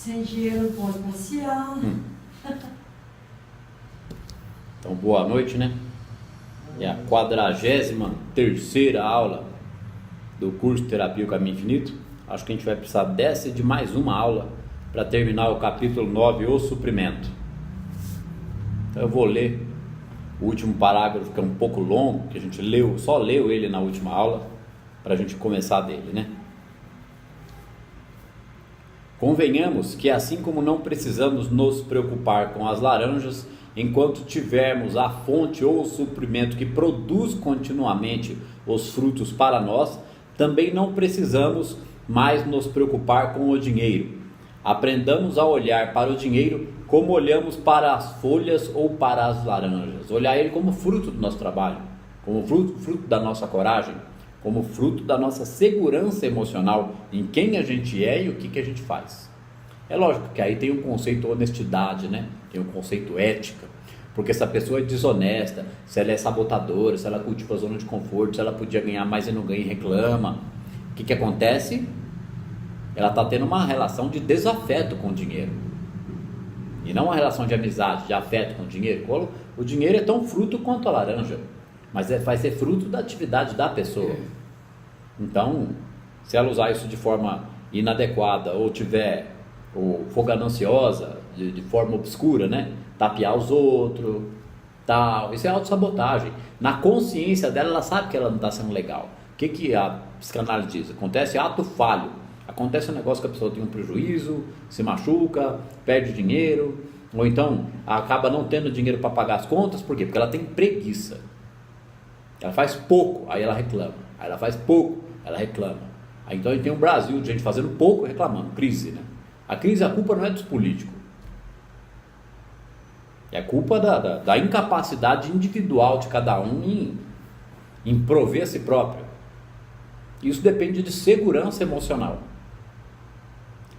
Sem dinheiro pode passear. Então, boa noite, né? É a 43ª aula do curso Terapia o Caminho Infinito. Acho que a gente vai precisar dessa e de mais uma aula para terminar o capítulo 9, o suprimento. Então eu vou ler o último parágrafo, que é um pouco longo, que a gente só leu ele na última aula, para a gente começar dele, né? Convenhamos que assim como não precisamos nos preocupar com as laranjas, enquanto tivermos a fonte ou o suprimento que produz continuamente os frutos para nós, também não precisamos mais nos preocupar com o dinheiro. Aprendamos a olhar para o dinheiro como olhamos para as folhas ou para as laranjas. Olhar ele como fruto do nosso trabalho, como fruto da nossa coragem, como fruto da nossa segurança emocional em quem a gente é e o que a gente faz. É lógico que aí tem um conceito honestidade, né? Tem um conceito ética, porque se a pessoa é desonesta, se ela é sabotadora, se ela cultiva a zona de conforto, se ela podia ganhar mais e não ganha e reclama, o que acontece? Ela está tendo uma relação de desafeto com o dinheiro, e não uma relação de amizade, de afeto com o dinheiro. O dinheiro é tão fruto quanto a laranja, mas vai ser fruto da atividade da pessoa. Então, se ela usar isso de forma inadequada ou for gananciosa, de forma obscura, né? Tapear os outros, tal, isso é autossabotagem. Na consciência dela, ela sabe que ela não está sendo legal. O que a psicanálise diz? Acontece ato falho, acontece um negócio que a pessoa tem um prejuízo, se machuca, perde dinheiro, ou então acaba não tendo dinheiro para pagar as contas. Por quê? Porque ela tem preguiça. Ela faz pouco, aí ela reclama. Aí ela faz pouco, ela reclama. Aí então a gente tem um Brasil de gente fazendo pouco e reclamando. Crise, né? A crise, a culpa não é dos políticos. É a culpa da incapacidade individual de cada um em prover a si próprio. Isso depende de segurança emocional.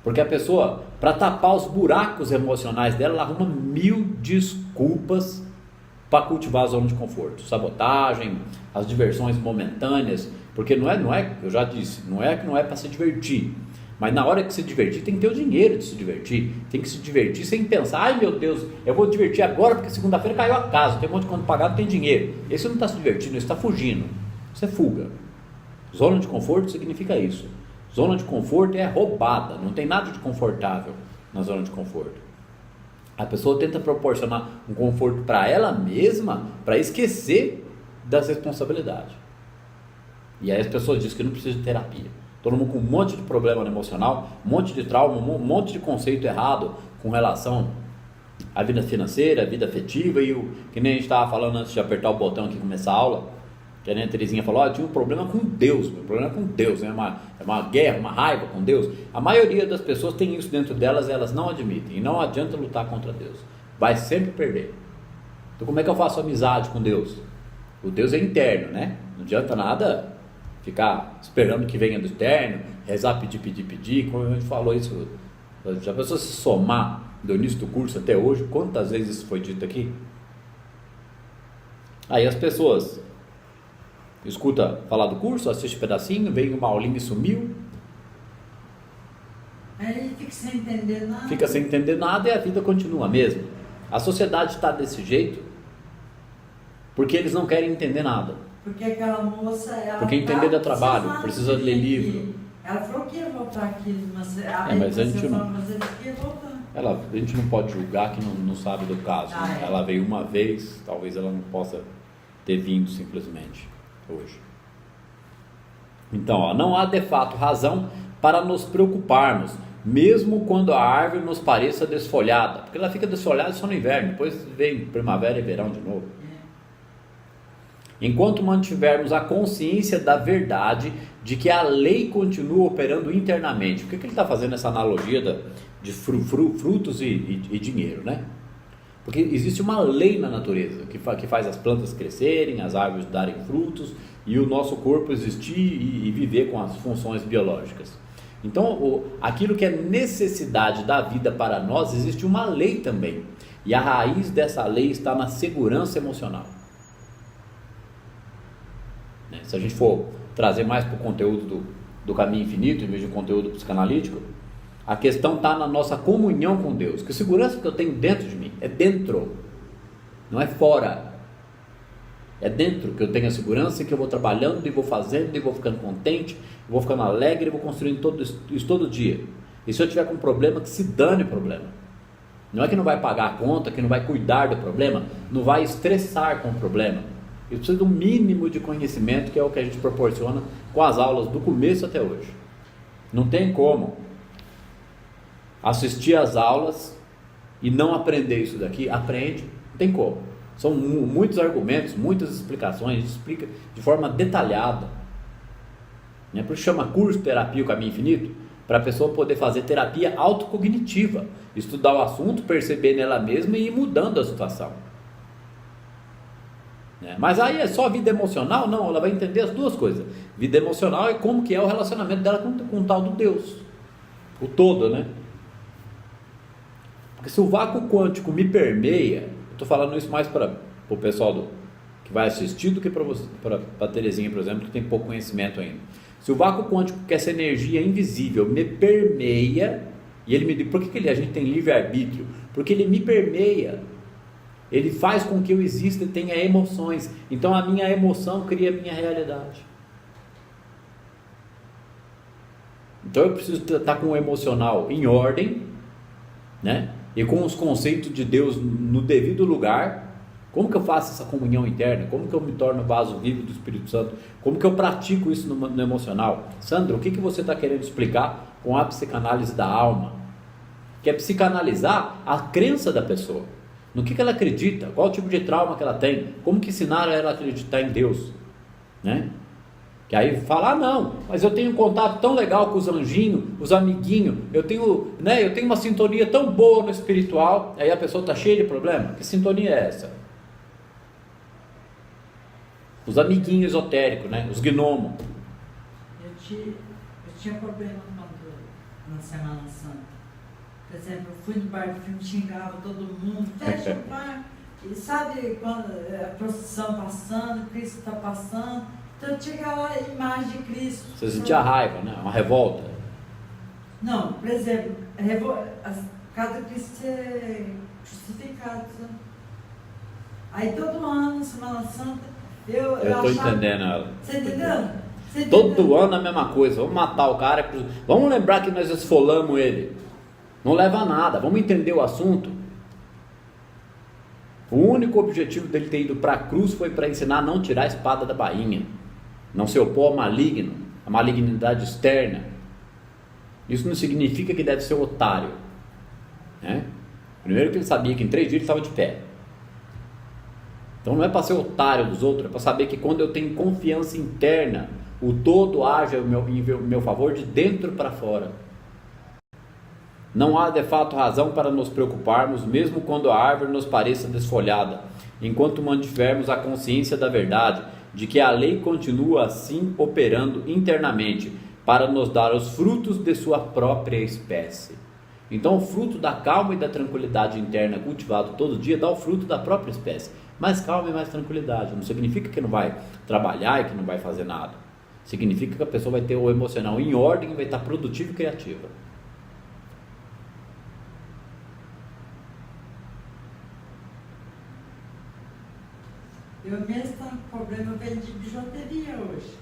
Porque a pessoa, para tapar os buracos emocionais dela, ela arruma 1000 desculpas para cultivar a zona de conforto, sabotagem, as diversões momentâneas, porque não é, eu já disse, não é para se divertir, mas na hora que se divertir tem que ter o dinheiro de se divertir, tem que se divertir sem pensar, ai meu Deus, eu vou divertir agora porque segunda-feira caiu a casa, tem um monte de conta pagado, tem dinheiro. Esse não está se divertindo, esse está fugindo, isso é fuga. Zona de conforto significa isso. Zona de conforto é roubada, não tem nada de confortável na zona de conforto. A pessoa tenta proporcionar um conforto para ela mesma, para esquecer das responsabilidades. E aí as pessoas dizem que não precisa de terapia. Todo mundo com um monte de problema emocional, um monte de trauma, um monte de conceito errado com relação à vida financeira, à vida afetiva, que nem a gente estava falando antes de apertar o botão aqui e começar a aula, que a Terezinha falou, eu tinha um problema com Deus, meu problema é com Deus, é uma guerra, uma raiva com Deus. A maioria das pessoas tem isso dentro delas, elas não admitem, e não adianta lutar contra Deus, vai sempre perder. Então como é que eu faço amizade com Deus? O Deus é interno, né? Não adianta nada ficar esperando que venha do externo, rezar, pedir, como a gente falou isso, já pensou se somar do início do curso até hoje, quantas vezes isso foi dito aqui? Aí as pessoas escuta falar do curso, assiste um pedacinho, veio uma aulinha e sumiu. Aí fica sem entender nada. Fica sem entender nada e a vida continua mesmo. A sociedade está desse jeito porque eles não querem entender nada. Porque aquela moça, porque entender dá trabalho, precisa ler livro. Ela falou que ia voltar aqui, mas a gente não. A gente não pode julgar que não sabe do caso. Né? Ela veio uma vez, talvez ela não possa ter vindo simplesmente hoje. Então, não há de fato razão para nos preocuparmos, mesmo quando a árvore nos pareça desfolhada, porque ela fica desfolhada só no inverno, depois vem primavera e verão de novo. Enquanto mantivermos a consciência da verdade de que a lei continua operando internamente. Por que ele está fazendo essa analogia de frutos e dinheiro, né? Porque existe uma lei na natureza que faz as plantas crescerem, as árvores darem frutos e o nosso corpo existir e viver com as funções biológicas. Então, aquilo que é necessidade da vida para nós, existe uma lei também. E a raiz dessa lei está na segurança emocional. Se a gente for trazer mais para o conteúdo do caminho infinito, em vez de conteúdo psicanalítico, A questão está na nossa comunhão com Deus. Que segurança que eu tenho dentro de mim? É dentro, não é fora. É dentro que eu tenho a segurança e que eu vou trabalhando e vou fazendo e vou ficando contente, vou ficando alegre e vou construindo isso todo dia. E se eu tiver com um problema, que se dane o problema. Não é que não vai pagar a conta, que não vai cuidar do problema, não vai estressar com o problema. Eu preciso de um mínimo de conhecimento, que é o que a gente proporciona com as aulas do começo até hoje. Não tem como assistir às aulas e não aprender isso daqui. Aprende, não tem como. São muitos argumentos, muitas explicações, a gente explica de forma detalhada. Por isso chama curso Terapia o Caminho Infinito, para a pessoa poder fazer terapia autocognitiva, estudar o assunto, perceber nela mesma e ir mudando a situação. Mas aí é só vida emocional? Não, ela vai entender as duas coisas. Vida emocional é como que é o relacionamento dela com o tal do Deus, o todo, né? Porque se o vácuo quântico me permeia, estou falando isso mais para o pessoal que vai assistir do que para a Terezinha, por exemplo, que tem pouco conhecimento ainda. Se o vácuo quântico, que é essa energia invisível, me permeia, e ele me diz, por que a gente tem livre-arbítrio? Porque ele me permeia, ele faz com que eu exista e tenha emoções, então a minha emoção cria a minha realidade. Então eu preciso estar com o emocional em ordem, né? E com os conceitos de Deus no devido lugar. Como que eu faço essa comunhão interna? Como que eu me torno vaso vivo do Espírito Santo? Como que eu pratico isso no emocional? Sandra, o que você está querendo explicar com a psicanálise da alma? Que é psicanalizar a crença da pessoa. No que ela acredita? Qual tipo de trauma que ela tem? Como que ensinaram ela a acreditar em Deus? Né? Que aí fala, não, mas eu tenho um contato tão legal com os anjinhos, os amiguinhos, eu tenho uma sintonia tão boa no espiritual. Aí a pessoa está cheia de problema. Que sintonia é essa? Os amiguinhos esotéricos, né? Os gnomos. Eu tinha problema na Semana Santa. Por exemplo, eu fui no bar do filme, xingava todo mundo, fecha o bar. E sabe quando a procissão passando, Cristo está passando. Então tinha aquela imagem de Cristo. Você sentia raiva, né? Uma revolta. Não, por exemplo, cada Cristo é crucificado. Sabe? Aí todo ano, Semana Santa, eu estou entendendo ela. Você entendeu? Todo ano a mesma coisa. Vamos matar o cara. Vamos lembrar que nós esfolamos ele. Não leva a nada. Vamos entender o assunto. O único objetivo dele ter ido para a cruz foi para ensinar a não tirar a espada da bainha, não se opor ao maligno, a malignidade externa. Isso não significa que deve ser otário, né? Primeiro que ele sabia que em 3 dias ele estava de pé. Então não é para ser otário dos outros, é para saber que quando eu tenho confiança interna, o todo age em meu favor de dentro para fora. Não há de fato razão para nos preocuparmos, mesmo quando a árvore nos pareça desfolhada, enquanto mantivermos a consciência da verdade, de que a lei continua assim operando internamente, para nos dar os frutos de sua própria espécie. Então o fruto da calma e da tranquilidade interna cultivado todo dia dá o fruto da própria espécie. Mais calma e mais tranquilidade. Não significa que não vai trabalhar e que não vai fazer nada. Significa que a pessoa vai ter o emocional em ordem e vai estar produtiva e criativa. Eu mesmo estava com problema, eu vendi bijuteria hoje.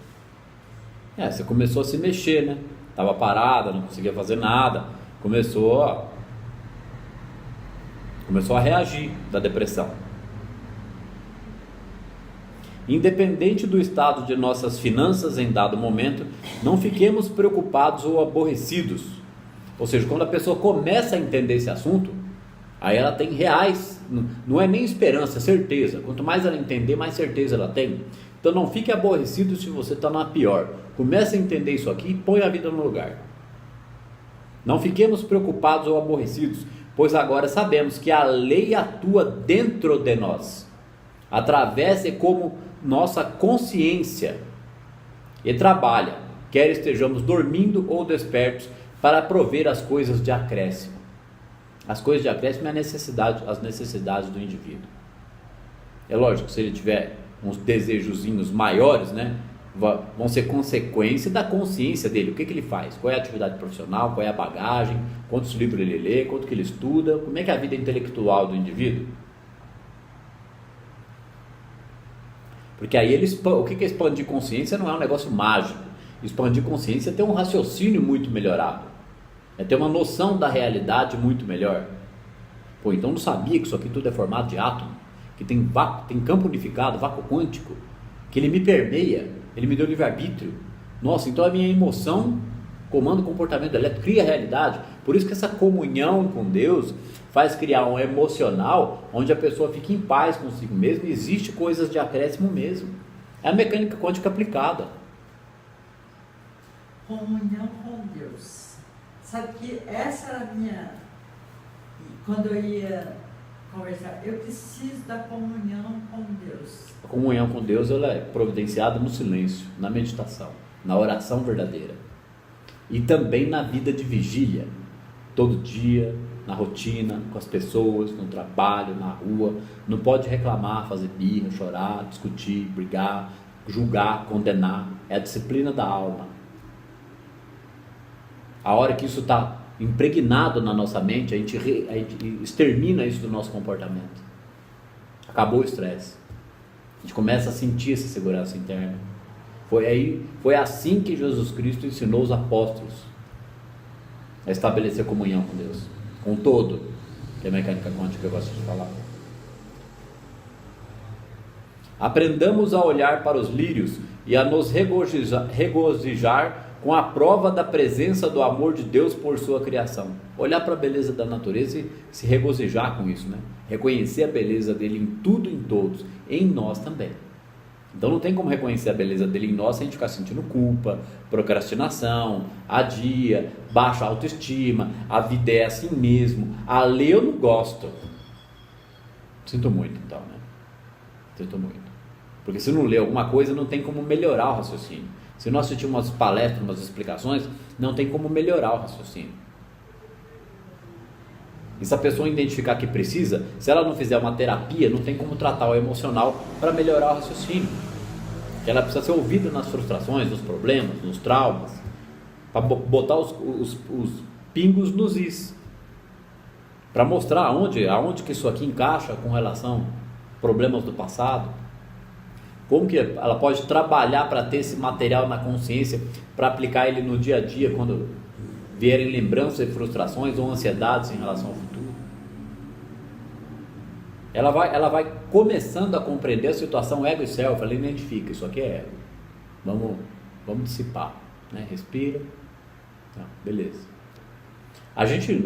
Você começou a se mexer, né? Estava parada, não conseguia fazer nada. Começou a reagir da depressão. Independente do estado de nossas finanças em dado momento, não fiquemos preocupados ou aborrecidos. Ou seja, quando a pessoa começa a entender esse assunto, aí ela tem reais, não é nem esperança, é certeza. Quanto mais ela entender, mais certeza ela tem. Então não fique aborrecido se você está na pior. Comece a entender isso aqui e põe a vida no lugar. Não fiquemos preocupados ou aborrecidos, pois agora sabemos que a lei atua dentro de nós, através e como nossa consciência, e trabalha, quer estejamos dormindo ou despertos, para prover as coisas de acréscimo. As coisas de acréscimo é as necessidades do indivíduo. É lógico, se ele tiver uns desejozinhos maiores, né? vão ser consequência da consciência dele. O que ele faz? Qual é a atividade profissional? Qual é a bagagem? Quantos livros ele lê? Quanto que ele estuda? Como é que é a vida intelectual do indivíduo? Porque aí o que é expandir consciência? Não é um negócio mágico. Expandir consciência é ter um raciocínio muito melhorado. É ter uma noção da realidade muito melhor. Pô, então não sabia que isso aqui tudo é formado de átomo? Que tem campo unificado, vácuo quântico? Que ele me permeia? Ele me deu livre-arbítrio? Nossa, então a minha emoção comanda o comportamento elétrico, cria a realidade. Por isso que essa comunhão com Deus faz criar um emocional onde a pessoa fica em paz consigo mesma e existe coisas de acréscimo mesmo. É a mecânica quântica aplicada. Comunhão com Deus. Sabe que essa era a minha... Quando eu ia conversar, eu preciso da comunhão com Deus. A comunhão com Deus ela é providenciada no silêncio, na meditação, na oração verdadeira. E também na vida de vigília. Todo dia, na rotina, com as pessoas, no trabalho, na rua. Não pode reclamar, fazer birra, chorar, discutir, brigar, julgar, condenar. É a disciplina da alma. A hora que isso está impregnado na nossa mente, a gente extermina isso do nosso comportamento. Acabou o estresse. A gente começa a sentir essa segurança interna. Foi assim que Jesus Cristo ensinou os apóstolos a estabelecer comunhão com Deus, com todo, que é a mecânica quântica que eu gosto de falar. Aprendamos a olhar para os lírios e a nos regozijar com a prova da presença do amor de Deus por sua criação. Olhar para a beleza da natureza e se regozijar com isso, né? Reconhecer a beleza dele em tudo e em todos, em nós também. Então não tem como reconhecer a beleza dele em nós sem a gente ficar sentindo culpa, procrastinação, adia, baixa autoestima, a vida é assim mesmo, a ler eu não gosto. Sinto muito então, né? Sinto muito. Porque se não ler alguma coisa não tem como melhorar o raciocínio. Se nós assistir umas palestras, umas explicações, não tem como melhorar o raciocínio. E se a pessoa identificar que precisa, se ela não fizer uma terapia, não tem como tratar o emocional para melhorar o raciocínio. Ela precisa ser ouvida nas frustrações, nos problemas, nos traumas, para botar os pingos nos is, para mostrar aonde que isso aqui encaixa com relação a problemas do passado. Como que ela pode trabalhar para ter esse material na consciência, para aplicar ele no dia a dia, quando vierem lembranças e frustrações ou ansiedades em relação ao futuro. Ela vai começando a compreender a situação ego e self, ela identifica, isso aqui é ego. Vamos dissipar, né? Respira. Tá, beleza.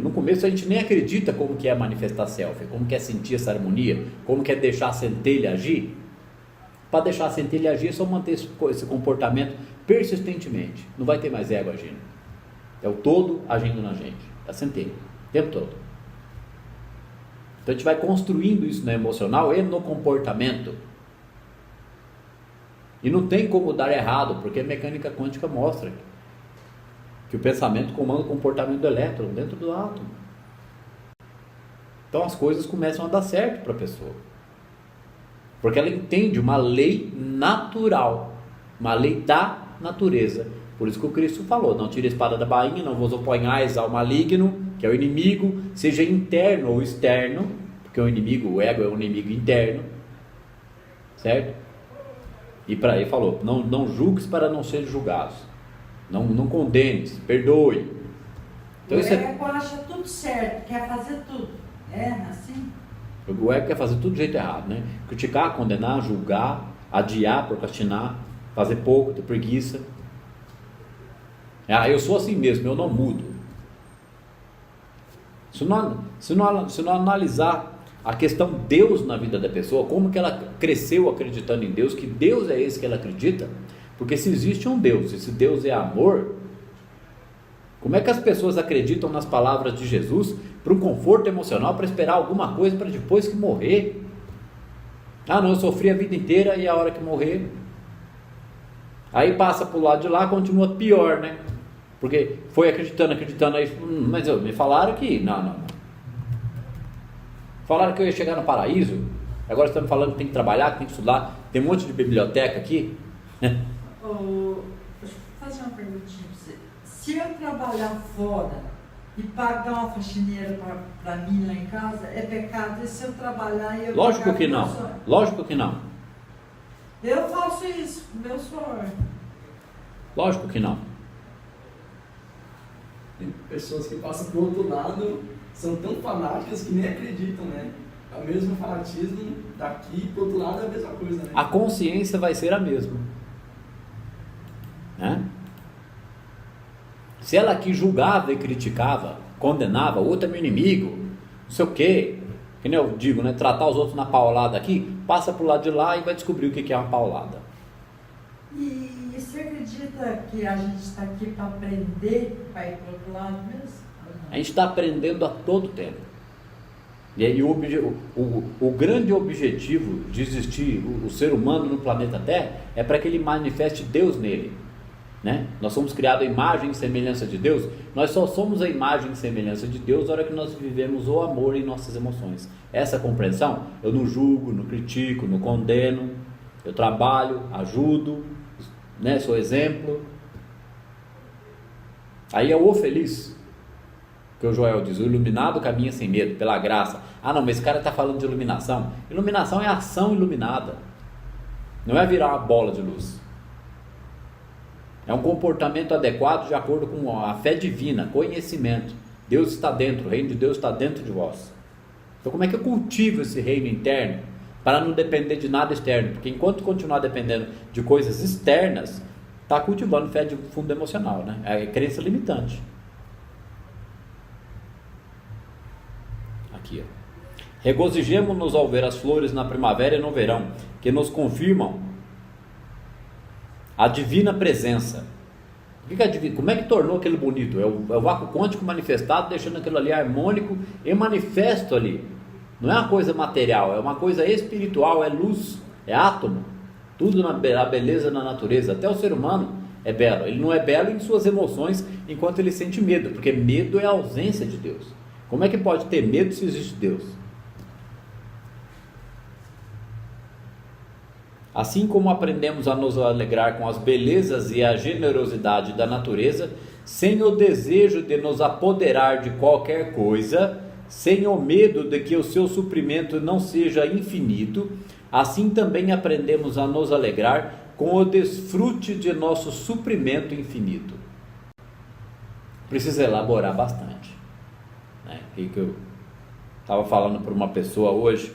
No começo a gente nem acredita como que é manifestar self, como que é sentir essa harmonia, como que é deixar a centelha agir. Para deixar a centelha agir é só manter esse comportamento persistentemente. Não vai ter mais ego agindo. É o todo agindo na gente. É a centelha. O tempo todo. Então a gente vai construindo isso no emocional e no comportamento. E não tem como dar errado, porque a mecânica quântica mostra que o pensamento comanda o comportamento do elétron dentro do átomo. Então as coisas começam a dar certo para a pessoa. Porque ela entende uma lei natural, uma lei da natureza. Por isso que o Cristo falou, não tire a espada da bainha, não vos oponhais ao maligno, que é o inimigo, seja interno ou externo, porque o inimigo, o ego é um inimigo interno, certo? E para aí falou, não julgues para não ser julgados, não condenes, perdoe. Então, o ego acha tudo certo, quer fazer tudo, é assim? O ego quer fazer tudo do jeito errado, né? Criticar, condenar, julgar, adiar, procrastinar, fazer pouco, ter preguiça. Eu sou assim mesmo, eu não mudo. Se não analisar a questão Deus na vida da pessoa, como que ela cresceu acreditando em Deus, que Deus é esse que ela acredita, porque se existe um Deus, se esse Deus é amor, como é que as pessoas acreditam nas palavras de Jesus para um conforto emocional, para esperar alguma coisa para depois que morrer? Não, eu sofri a vida inteira e a hora que morrer, aí passa para o lado de lá, continua pior, né? Porque foi acreditando, aí, mas me falaram que, não. Falaram que eu ia chegar no paraíso, agora estão me falando que tem que trabalhar, que tem que estudar, tem um monte de biblioteca aqui. minutinho para você. Se eu trabalhar fora e pagar uma faxineira para mim lá em casa, é pecado. E se eu trabalhar e eu Lógico pagar que pro não. meu sonho? Lógico que não. Eu faço isso com meu sonho. Lógico que não. Tem pessoas que passam pro outro lado, são tão fanáticas que nem acreditam, né? É o mesmo fanatismo daqui, pro outro lado é a mesma coisa, né? A consciência vai ser a mesma. Né? Se ela aqui julgava e criticava, condenava, o outro é meu inimigo, não sei o quê, que nem eu digo, né? Tratar os outros na paulada aqui, passa pro lado de lá e vai descobrir o que é uma paulada. E você acredita que a gente está aqui para aprender, para ir para o outro lado mesmo? A gente está aprendendo a todo tempo. E aí o grande objetivo de existir o ser humano no planeta Terra é para que ele manifeste Deus nele. Né? Nós somos criados à imagem e semelhança de Deus. Nós só somos a imagem e semelhança de Deus na hora que nós vivemos o amor em nossas emoções. Essa compreensão, eu não julgo, não critico, não condeno, eu trabalho, ajudo, né? Sou exemplo. Aí é o feliz, que o Joel diz: o iluminado caminha sem medo, pela graça. Ah não, mas esse cara está falando de iluminação. Iluminação é ação iluminada, não é virar uma bola de luz. É um comportamento adequado de acordo com a fé divina, conhecimento. Deus está dentro, o reino de Deus está dentro de vós. Então como é que eu cultivo esse reino interno para não depender de nada externo? Porque enquanto continuar dependendo de coisas externas, está cultivando fé de fundo emocional, né? É crença limitante. Aqui, ó. Regozijemo-nos ao ver as flores na primavera e no verão, que nos confirmam a divina presença. O que é divino? Como é que tornou aquele bonito? É o vácuo quântico manifestado, deixando aquilo ali harmônico e manifesto ali. Não é uma coisa material, é uma coisa espiritual, é luz, é átomo. Tudo na beleza na natureza. Até o ser humano é belo. Ele não é belo em suas emoções enquanto ele sente medo, porque medo é a ausência de Deus. Como é que pode ter medo se existe Deus? Assim como aprendemos a nos alegrar com as belezas e a generosidade da natureza, sem o desejo de nos apoderar de qualquer coisa, sem o medo de que o seu suprimento não seja infinito, assim também aprendemos a nos alegrar com o desfrute de nosso suprimento infinito. Precisa elaborar bastante, né? Que eu estava falando para uma pessoa hoje,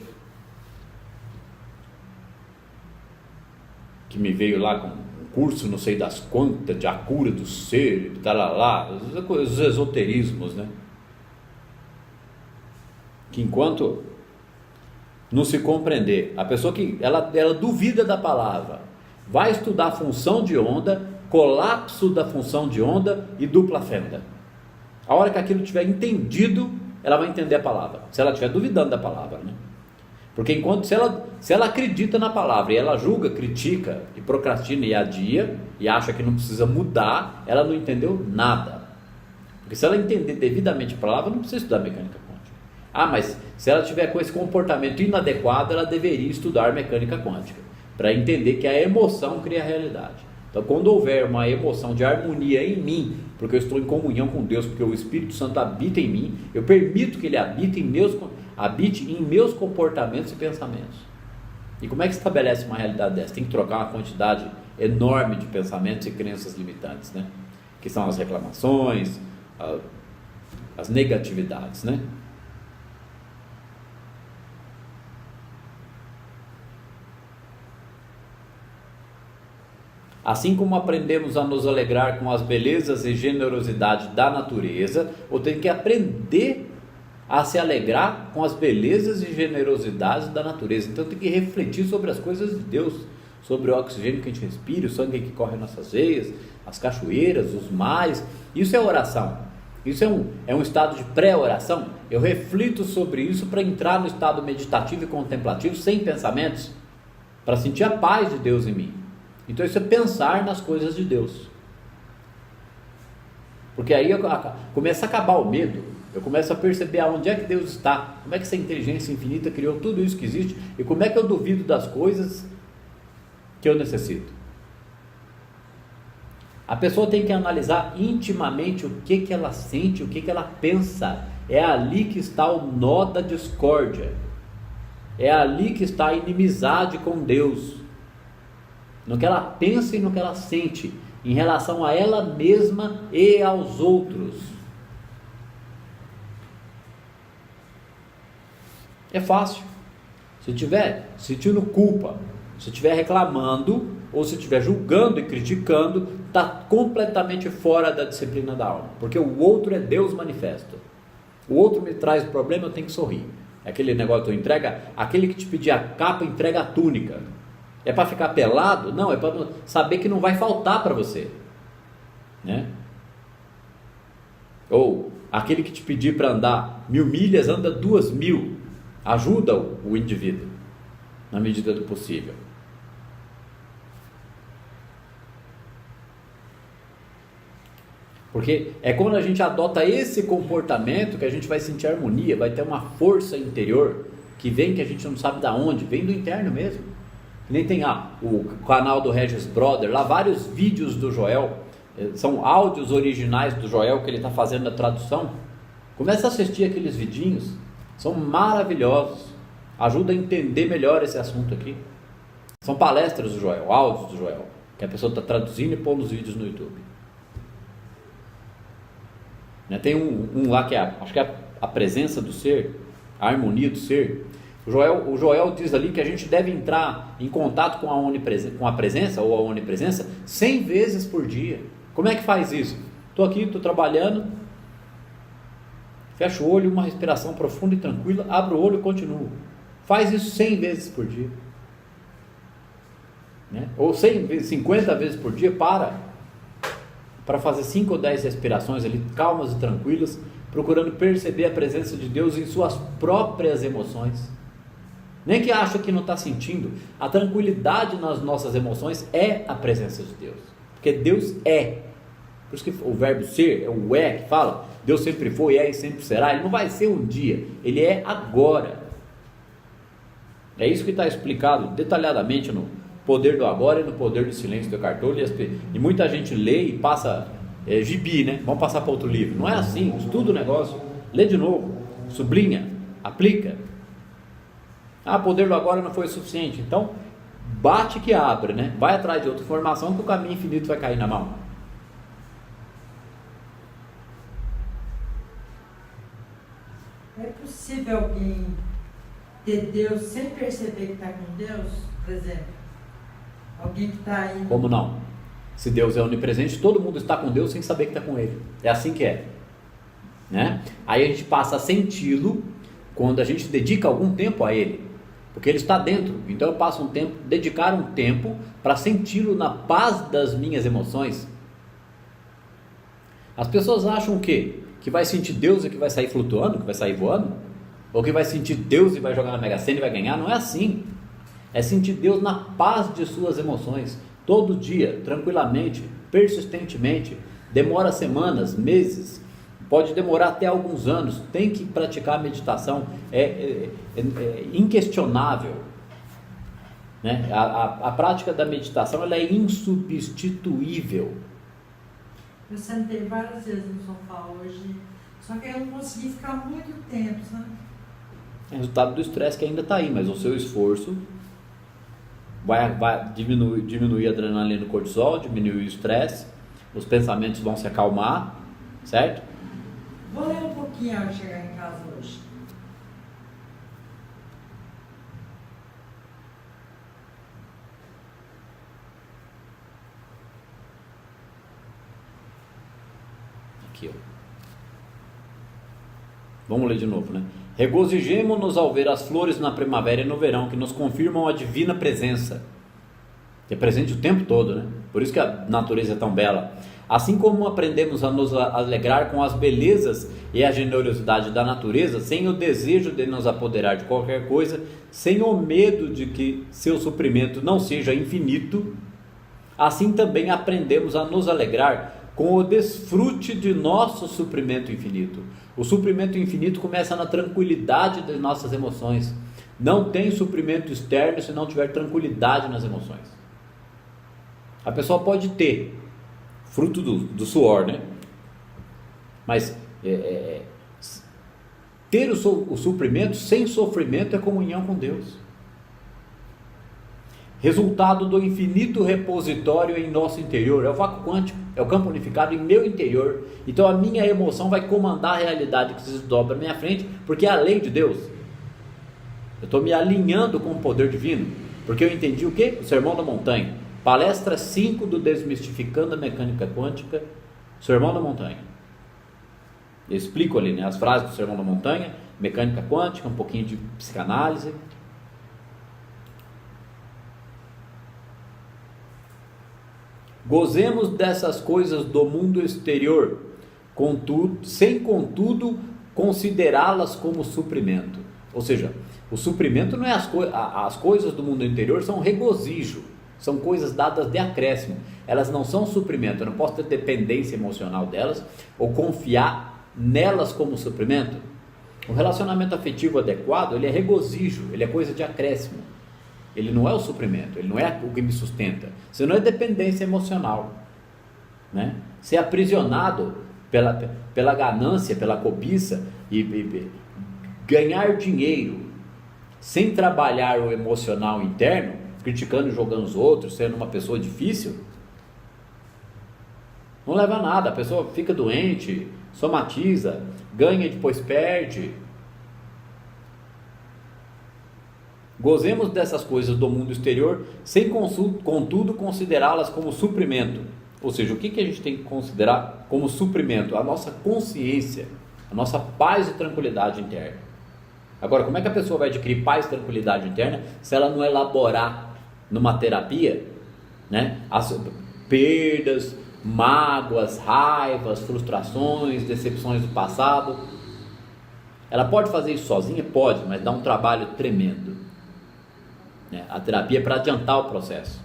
que me veio lá com um curso não sei das quantas, de a cura do ser, lá, os esoterismos, né? Que enquanto não se compreender, a pessoa que ela duvida da palavra, vai estudar função de onda, colapso da função de onda e dupla fenda. A hora que aquilo tiver entendido, ela vai entender a palavra, se ela estiver duvidando da palavra, né? Porque enquanto se ela acredita na palavra e ela julga, critica e procrastina e adia e acha que não precisa mudar, ela não entendeu nada. Porque se ela entender devidamente a palavra, não precisa estudar mecânica quântica. Ah, mas se ela tiver com esse comportamento inadequado, ela deveria estudar mecânica quântica, para entender que a emoção cria a realidade. Então quando houver uma emoção de harmonia em mim, porque eu estou em comunhão com Deus, porque o Espírito Santo habita em mim, eu permito que ele habite em meus comportamentos e pensamentos. E como é que estabelece uma realidade dessa? Tem que trocar uma quantidade enorme de pensamentos e crenças limitantes, né? Que são as reclamações, as negatividades, né? Assim como aprendemos a nos alegrar com as belezas e generosidade da natureza, ou tem que aprender a se alegrar com as belezas e generosidades da natureza. Então tem que refletir sobre as coisas de Deus, sobre o oxigênio que a gente respira, o sangue que corre em nossas veias, as cachoeiras, os mares. Isso é oração. Isso é um estado de pré-oração. Eu reflito sobre isso para entrar no estado meditativo e contemplativo sem pensamentos, para sentir a paz de Deus em mim. Então isso é pensar nas coisas de Deus. Porque aí começa a acabar o medo. Eu começo a perceber aonde é que Deus está, como é que essa inteligência infinita criou tudo isso que existe e como é que eu duvido das coisas que eu necessito. A pessoa tem que analisar intimamente o que ela sente, o que ela pensa. É ali que está o nó da discórdia. É ali que está a inimizade com Deus. No que ela pensa e no que ela sente, em relação a ela mesma e aos outros. É fácil. Se estiver sentindo culpa, se estiver reclamando, ou se estiver julgando e criticando, está completamente fora da disciplina da alma. Porque o outro é Deus manifesto. O outro me traz problema, eu tenho que sorrir. É aquele negócio que entrega, aquele que te pedir a capa, entrega a túnica. É para ficar pelado? Não, é para saber que não vai faltar para você, né? Ou aquele que te pedir para andar 1000 milhas, anda 2000. Ajuda o indivíduo na medida do possível. Porque é quando a gente adota esse comportamento que a gente vai sentir harmonia, vai ter uma força interior que vem, que a gente não sabe de onde, vem do interno mesmo. Que nem tem o canal do Regis Brother, lá vários vídeos do Joel, são áudios originais do Joel que ele está fazendo a tradução. Começa a assistir aqueles vidinhos, são maravilhosos, ajuda a entender melhor esse assunto aqui. São palestras do Joel, áudios do Joel, que a pessoa está traduzindo e pondo os vídeos no YouTube. Tem um lá que acho que é a presença do ser, a harmonia do ser. O Joel diz ali que a gente deve entrar em contato com a presença ou a onipresença 100 vezes por dia. Como é que faz isso? Estou aqui, estou trabalhando, fecho o olho, uma respiração profunda e tranquila, abro o olho e continuo. Faz isso 100 vezes por dia, né? Ou 50 vezes por dia, para fazer 5 ou 10 respirações ali, calmas e tranquilas, procurando perceber a presença de Deus em suas próprias emoções. Nem que acha que não está sentindo. A tranquilidade nas nossas emoções é a presença de Deus, porque Deus é. Por isso que o verbo ser é o é que fala. Deus sempre foi, é e sempre será. Ele não vai ser um dia, ele é agora. É isso que está explicado detalhadamente no Poder do Agora e no Poder do Silêncio do Eckhart Tolle. E muita gente lê e passa gibi, né? Vamos passar para outro livro. Não é assim, estuda o negócio, lê de novo, sublinha, aplica. Poder do Agora não foi suficiente, então bate que abre, né? Vai atrás de outra informação que o caminho infinito vai cair na mão. É possível alguém ter Deus sem perceber que está com Deus? Por exemplo, alguém que está aí... Como não? Se Deus é onipresente, todo mundo está com Deus sem saber que está com Ele. É assim que é, né? Aí a gente passa a senti-lo quando a gente dedica algum tempo a Ele, porque Ele está dentro. Então eu passo dedicar um tempo para senti-lo na paz das minhas emoções. As pessoas acham o quê? Que vai sentir Deus e que vai sair flutuando, que vai sair voando? Ou que vai sentir Deus e vai jogar na Mega Sena e vai ganhar? Não é assim. É sentir Deus na paz de suas emoções, todo dia, tranquilamente, persistentemente. Demora semanas, meses, pode demorar até alguns anos. Tem que praticar a meditação, é inquestionável, né? A prática da meditação, ela é insubstituível. Eu sentei várias vezes no sofá hoje, só que eu não consegui ficar muito tempo, sabe? É resultado do estresse que ainda está aí, mas o seu esforço vai diminuir a adrenalina e o cortisol, diminuir o estresse, os pensamentos vão se acalmar, certo? Vou ler um pouquinho ao chegar em casa hoje. Aqui, ó. Vamos ler de novo, né? Regozijemo-nos ao ver as flores na primavera e no verão, que nos confirmam a divina presença, que é presente o tempo todo, né? Por isso que a natureza é tão bela. Assim como aprendemos a nos alegrar com as belezas e a generosidade da natureza, sem o desejo de nos apoderar de qualquer coisa, sem o medo de que seu suprimento não seja infinito, assim também aprendemos a nos alegrar com o desfrute de nosso suprimento infinito. O suprimento infinito começa na tranquilidade das nossas emoções. Não tem suprimento externo se não tiver tranquilidade nas emoções. A pessoa pode ter fruto do suor, né? Mas ter o suprimento sem sofrimento é comunhão com Deus. Resultado do infinito repositório em nosso interior. É o vácuo quântico, é o campo unificado em meu interior. Então a minha emoção vai comandar a realidade que se desdobra na minha frente, porque é a lei de Deus. Eu estou me alinhando com o poder divino, porque eu entendi o quê? O Sermão da Montanha. Palestra 5 do Desmistificando a Mecânica Quântica, Sermão da Montanha. Eu explico ali, né, as frases do Sermão da Montanha, mecânica quântica, um pouquinho de psicanálise. Gozemos dessas coisas do mundo exterior, sem contudo considerá-las como suprimento. Ou seja, o suprimento não é as coisas do mundo interior são regozijo, são coisas dadas de acréscimo. Elas não são suprimento, eu não posso ter dependência emocional delas ou confiar nelas como suprimento. O relacionamento afetivo adequado, ele é regozijo, ele é coisa de acréscimo. Ele não é o suprimento, ele não é o que me sustenta. Você não é dependência emocional, né? Ser aprisionado pela ganância, pela cobiça e ganhar dinheiro sem trabalhar o emocional interno, criticando e jogando os outros, sendo uma pessoa difícil, não leva a nada. A pessoa fica doente, somatiza, ganha e depois perde. Gozemos dessas coisas do mundo exterior, sem contudo considerá-las como suprimento. Ou seja, o que a gente tem que considerar como suprimento? A nossa consciência, a nossa paz e tranquilidade interna. Agora, como é que a pessoa vai adquirir paz e tranquilidade interna se ela não elaborar numa terapia, né, as perdas, mágoas, raivas, frustrações, decepções do passado? Ela pode fazer isso sozinha? Pode, mas dá um trabalho tremendo. A terapia é para adiantar o processo.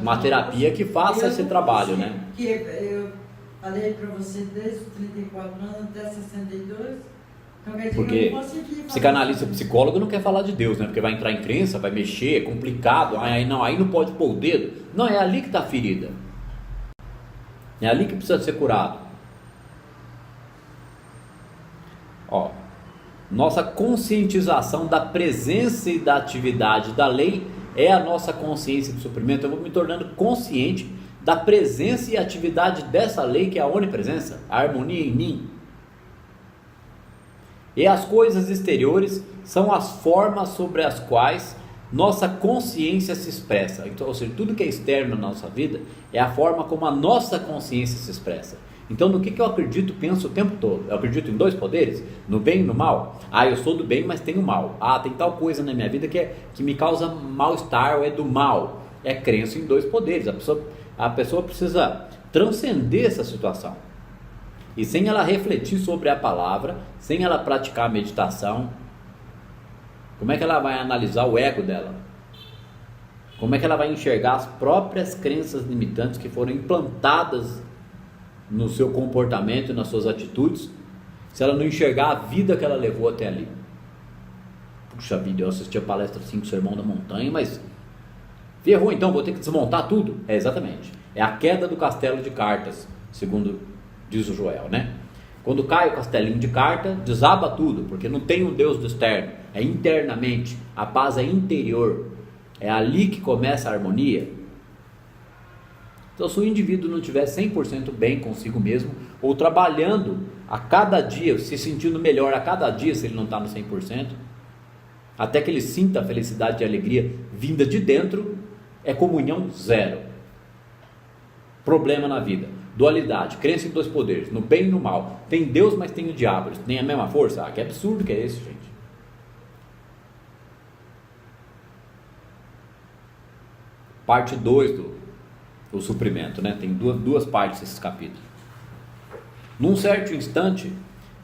Uma terapia que faça esse trabalho, né? Que eu falei para você desde os 34 anos até 62. Então, quer dizer, porque eu não consegui psicanalista, psicólogo não quer falar de Deus, né? Porque vai entrar em crença, vai mexer, é complicado. Aí não pode pôr o dedo. Não, é ali que está a ferida. É ali que precisa ser curado. Ó. Nossa conscientização da presença e da atividade da lei é a nossa consciência de suprimento. Eu vou me tornando consciente da presença e atividade dessa lei, que é a onipresença, a harmonia em mim. E as coisas exteriores são as formas sobre as quais nossa consciência se expressa. Então, ou seja, tudo que é externo na nossa vida é a forma como a nossa consciência se expressa. Então, no que eu acredito, penso o tempo todo? Eu acredito em dois poderes, no bem e no mal. Eu sou do bem, mas tenho mal. Tem tal coisa na minha vida que me causa mal-estar, ou é do mal. É crença em dois poderes. A pessoa precisa transcender essa situação. E sem ela refletir sobre a palavra, sem ela praticar a meditação, como é que ela vai analisar o ego dela? Como é que ela vai enxergar as próprias crenças limitantes que foram implantadas no seu comportamento e nas suas atitudes, se ela não enxergar a vida que ela levou até ali? Puxa vida, eu assisti a palestra 5, Sermão da Montanha, mas ferrou, então vou ter que desmontar tudo? Exatamente, é a queda do castelo de cartas, segundo diz o Joel, né? Quando cai o castelinho de carta, desaba tudo, porque não tem um Deus do externo, é internamente, a paz é interior, é ali que começa a harmonia. Então, se o indivíduo não estiver 100% bem consigo mesmo, ou trabalhando a cada dia, se sentindo melhor a cada dia, se ele não está no 100%, até que ele sinta a felicidade e a alegria vinda de dentro, é comunhão zero. Problema na vida, dualidade, crença em dois poderes, no bem e no mal. Tem Deus, mas tem o diabo, eles têm a mesma força? Que absurdo que é esse, gente. Parte 2 do suprimento, né? Tem duas partes esses capítulos. Num certo instante,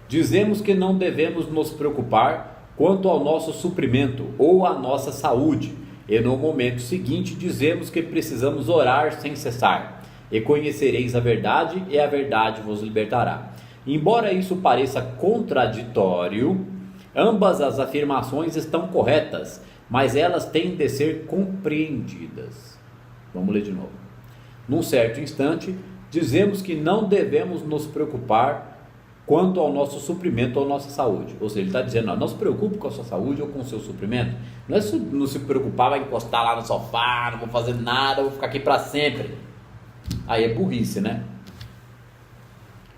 dizemos que não devemos nos preocupar quanto ao nosso suprimento ou à nossa saúde, e no momento seguinte dizemos que precisamos orar sem cessar, e conhecereis a verdade, e a verdade vos libertará. Embora isso pareça contraditório, ambas as afirmações estão corretas, mas elas têm de ser compreendidas. Vamos ler de novo. num certo instante, dizemos que não devemos nos preocupar quanto ao nosso suprimento ou nossa saúde. Ou seja, ele está dizendo, não se preocupe com a sua saúde ou com o seu suprimento. Não é não se preocupar, vai encostar lá no sofá, não vou fazer nada, vou ficar aqui para sempre. Aí é burrice, né?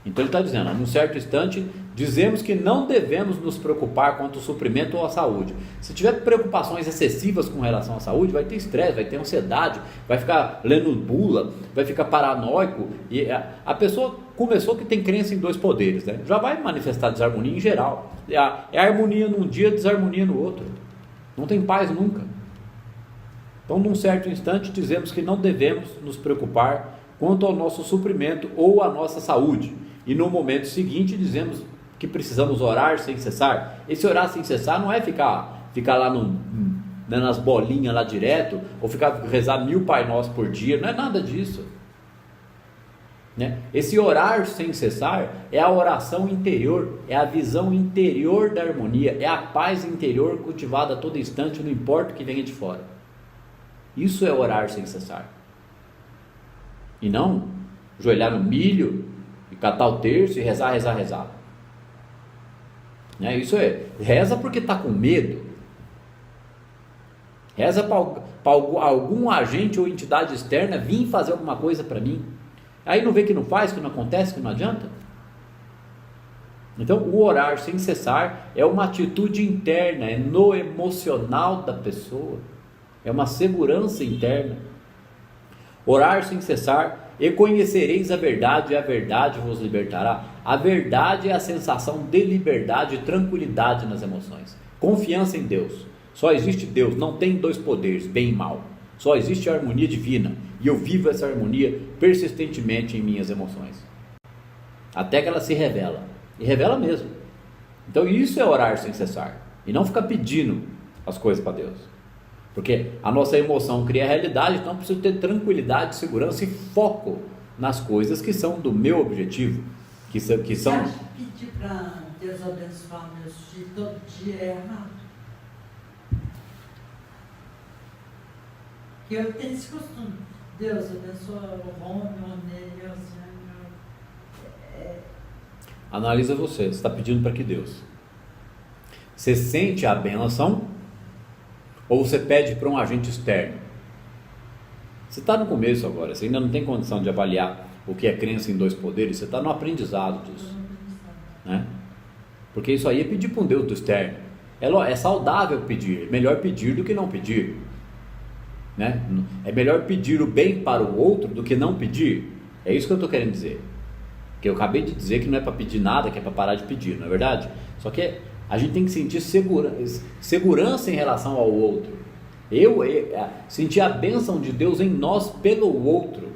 Então ele está dizendo, num certo instante, dizemos que não devemos nos preocupar quanto ao suprimento ou à saúde. Se tiver preocupações excessivas com relação à saúde, vai ter estresse, vai ter ansiedade, vai ficar lendo bula, vai ficar paranoico. E a pessoa começou que tem crença em dois poderes, né? Já vai manifestar desarmonia em geral. É harmonia num dia, desarmonia no outro. Não tem paz nunca. Então, num certo instante, dizemos que não devemos nos preocupar quanto ao nosso suprimento ou à nossa saúde. E no momento seguinte, dizemos que precisamos orar sem cessar. Esse orar sem cessar não é ficar lá nas bolinhas lá direto, ou rezar 1000 Pai Nosso por dia, não é nada disso, né? Esse orar sem cessar é a oração interior, é a visão interior da harmonia, é a paz interior cultivada a todo instante, não importa o que venha de fora. Isso é orar sem cessar, e não ajoelhar no milho e catar o terço e rezar. Né? Isso é, reza porque está com medo, reza para algum agente ou entidade externa vir fazer alguma coisa para mim. Aí não vê que não faz, que não acontece, que não adianta. Então o orar sem cessar é uma atitude interna, é no emocional da pessoa, é uma segurança interna. Orar sem cessar, e conhecereis a verdade, e a verdade vos libertará. A verdade é a sensação de liberdade e tranquilidade nas emoções, confiança em Deus. Só existe Deus, não tem dois poderes, bem e mal. Só existe a harmonia divina, e eu vivo essa harmonia persistentemente em minhas emoções, até que ela se revela, e revela mesmo. Então isso é orar sem cessar, e não ficar pedindo as coisas para Deus, porque a nossa emoção cria a realidade. Então eu preciso ter tranquilidade, segurança e foco nas coisas que são do meu objetivo, que são... Você acha que pedir para Deus abençoar meus filhos todo dia é errado? Que eu tenho esse costume. Deus abençoa o Rômulo, o Ney, o Senhor. Analisa você está pedindo para que Deus? Você sente a bênção ou você pede para um agente externo? Você está no começo agora, você ainda não tem condição de avaliar o que é crença em dois poderes, você está no aprendizado disso, né? Porque isso aí é pedir para um Deus do externo. É saudável pedir, é melhor pedir do que não pedir, né? É melhor pedir o bem para o outro do que não pedir. É isso que eu estou querendo dizer. Que eu acabei de dizer que não é para pedir nada, que é para parar de pedir, não é verdade? Só que a gente tem que sentir segurança em relação ao outro. Sentir a bênção de Deus em nós pelo outro,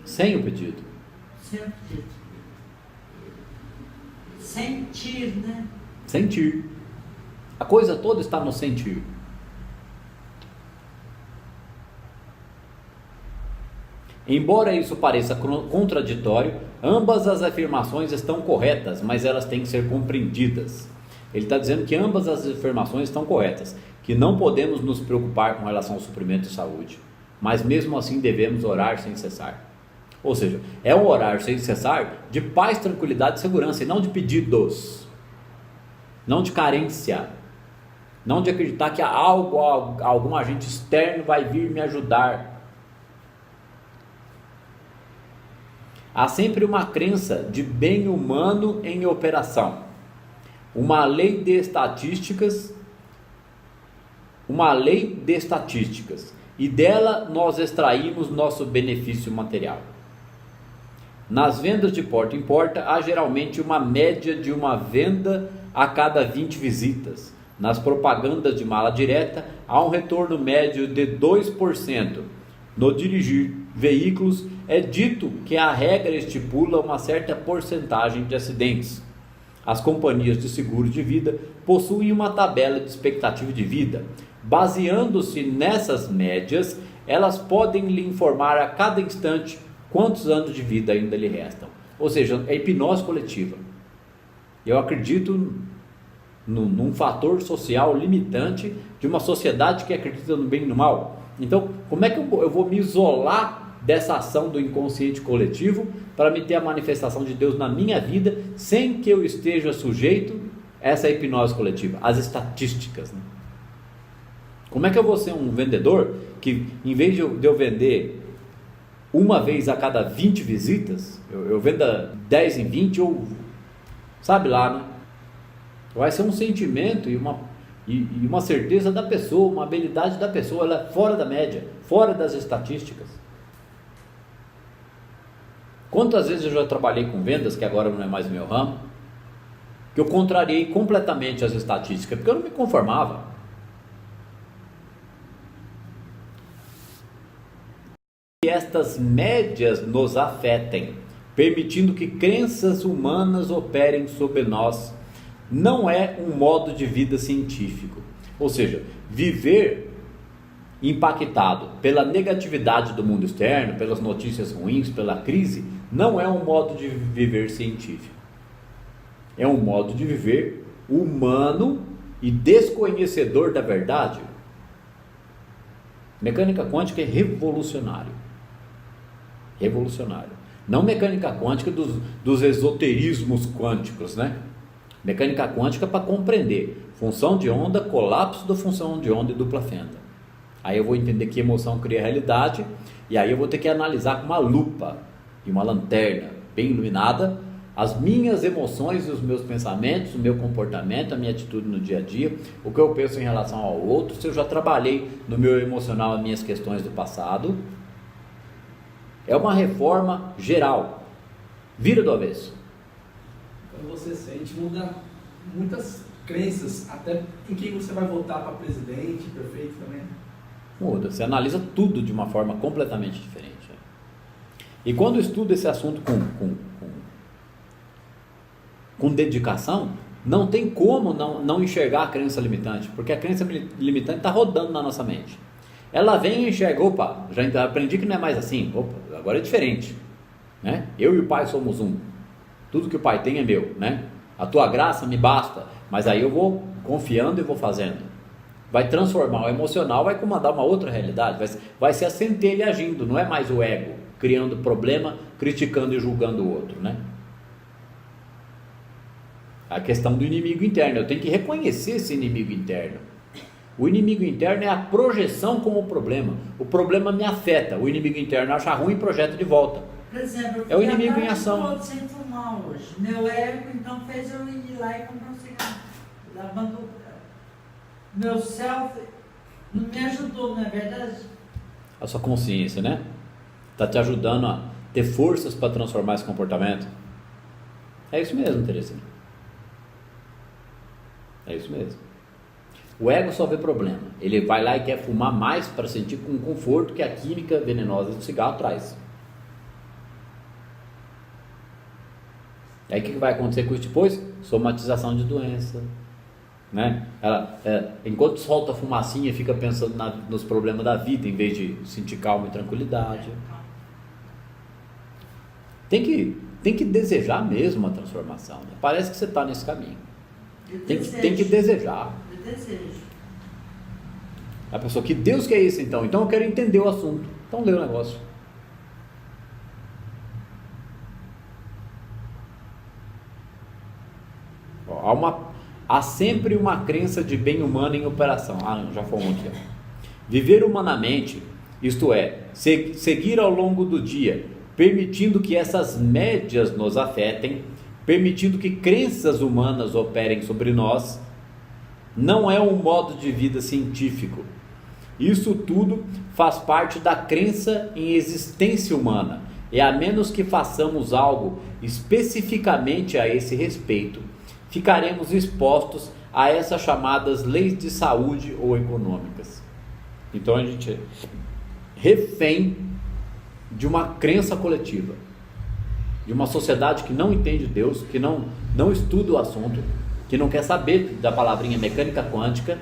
sem o pedido. Sem o pedido. Sentir, né? Sentir. A coisa toda está no sentir. Embora isso pareça contraditório, ambas as afirmações estão corretas, mas elas têm que ser compreendidas. Ele está dizendo que ambas as afirmações estão corretas, que não podemos nos preocupar com relação ao suprimento e saúde, mas mesmo assim devemos orar sem cessar. Ou seja, é um orar sem cessar de paz, tranquilidade e segurança, e não de pedidos, não de carência, não de acreditar que algum agente externo vai vir me ajudar. Há sempre uma crença de bem humano em operação, uma lei de estatísticas, e dela nós extraímos nosso benefício material. Nas vendas de porta em porta, há geralmente uma média de uma venda a cada 20 visitas. Nas propagandas de mala direta, há um retorno médio de 2%. No dirigir veículos, é dito que a regra estipula uma certa porcentagem de acidentes. As companhias de seguro de vida possuem uma tabela de expectativa de vida. Baseando-se nessas médias, elas podem lhe informar a cada instante quantos anos de vida ainda lhe restam. Ou seja, é hipnose coletiva. Eu acredito num fator social limitante de uma sociedade que acredita no bem e no mal. Então, como é que eu vou me isolar dessa ação do inconsciente coletivo para me ter a manifestação de Deus na minha vida, sem que eu esteja sujeito a essa hipnose coletiva, as estatísticas, né? Como é que eu vou ser um vendedor que, em vez de eu vender uma vez a cada 20 visitas, eu venda 10 em 20, ou sabe lá, né? Vai ser um sentimento e uma certeza da pessoa, uma habilidade da pessoa, ela é fora da média, fora das estatísticas. Quantas vezes eu já trabalhei com vendas, que agora não é mais meu ramo, que eu contrariei completamente as estatísticas, porque eu não me conformava. Que estas médias nos afetem, permitindo que crenças humanas operem sobre nós, não é um modo de vida científico. Ou seja, viver impactado pela negatividade do mundo externo, pelas notícias ruins, pela crise, não é um modo de viver científico. É um modo de viver humano e desconhecedor da verdade. Mecânica quântica é revolucionário. Revolucionário. Não mecânica quântica dos esoterismos quânticos, né? Mecânica quântica para compreender função de onda, colapso da função de onda e dupla fenda. Aí eu vou entender que emoção cria realidade, e aí eu vou ter que analisar com uma lupa e uma lanterna bem iluminada as minhas emoções e os meus pensamentos, o meu comportamento, a minha atitude no dia a dia, o que eu penso em relação ao outro, se eu já trabalhei no meu emocional as minhas questões do passado. É uma reforma geral, vira do avesso. Quando você sente, muda muitas crenças, até em quem você vai votar para presidente, prefeito também. Muda, você analisa tudo de uma forma completamente diferente. E quando eu estudo esse assunto com dedicação, não tem como não enxergar a crença limitante, porque a crença limitante está rodando na nossa mente. Ela vem e enxerga, opa, já aprendi que não é mais assim, opa, agora é diferente, né? Eu e o Pai somos um, tudo que o Pai tem é meu, né? A tua graça me basta, mas aí eu vou confiando e vou fazendo. Vai transformar o emocional, vai comandar uma outra realidade, vai ser a centelha agindo, não é mais o ego, criando problema, criticando e julgando o outro, né? A questão do inimigo interno, eu tenho que reconhecer esse inimigo interno. O inimigo interno é a projeção com o problema me afeta, o inimigo interno acha ruim e projeta de volta. Por exemplo, é o inimigo em ação. Eu sem fumar hoje. Meu ego então fez eu ir lá e comprar um cigarro. Lavando meu self não me ajudou, não é verdade? A sua consciência, né? Está te ajudando a ter forças para transformar esse comportamento. É isso mesmo, Terezinha. É isso mesmo. O ego só vê problema. Ele vai lá e quer fumar mais para sentir com conforto que a química venenosa do cigarro traz. Aí o que vai acontecer com isso depois? Somatização de doença, né? Enquanto solta a fumacinha, fica pensando nos problemas da vida em vez de sentir calma e tranquilidade. Tem que desejar mesmo a transformação, né? Parece que você está nesse caminho. Tem que desejar. Eu desejo. A pessoa, que Deus quer isso então? Então eu quero entender o assunto. Então lê o negócio. Há sempre uma crença de bem humano em operação. Não, já fomos aqui. Viver humanamente, isto é, seguir ao longo do dia, permitindo que essas médias nos afetem, permitindo que crenças humanas operem sobre nós, não é um modo de vida científico. Isso tudo faz parte da crença em existência humana, e a menos que façamos algo especificamente a esse respeito, ficaremos expostos a essas chamadas leis de saúde ou econômicas. Então a gente é refém de uma crença coletiva, de uma sociedade que não entende Deus, que não estuda o assunto, que não quer saber da palavrinha mecânica quântica,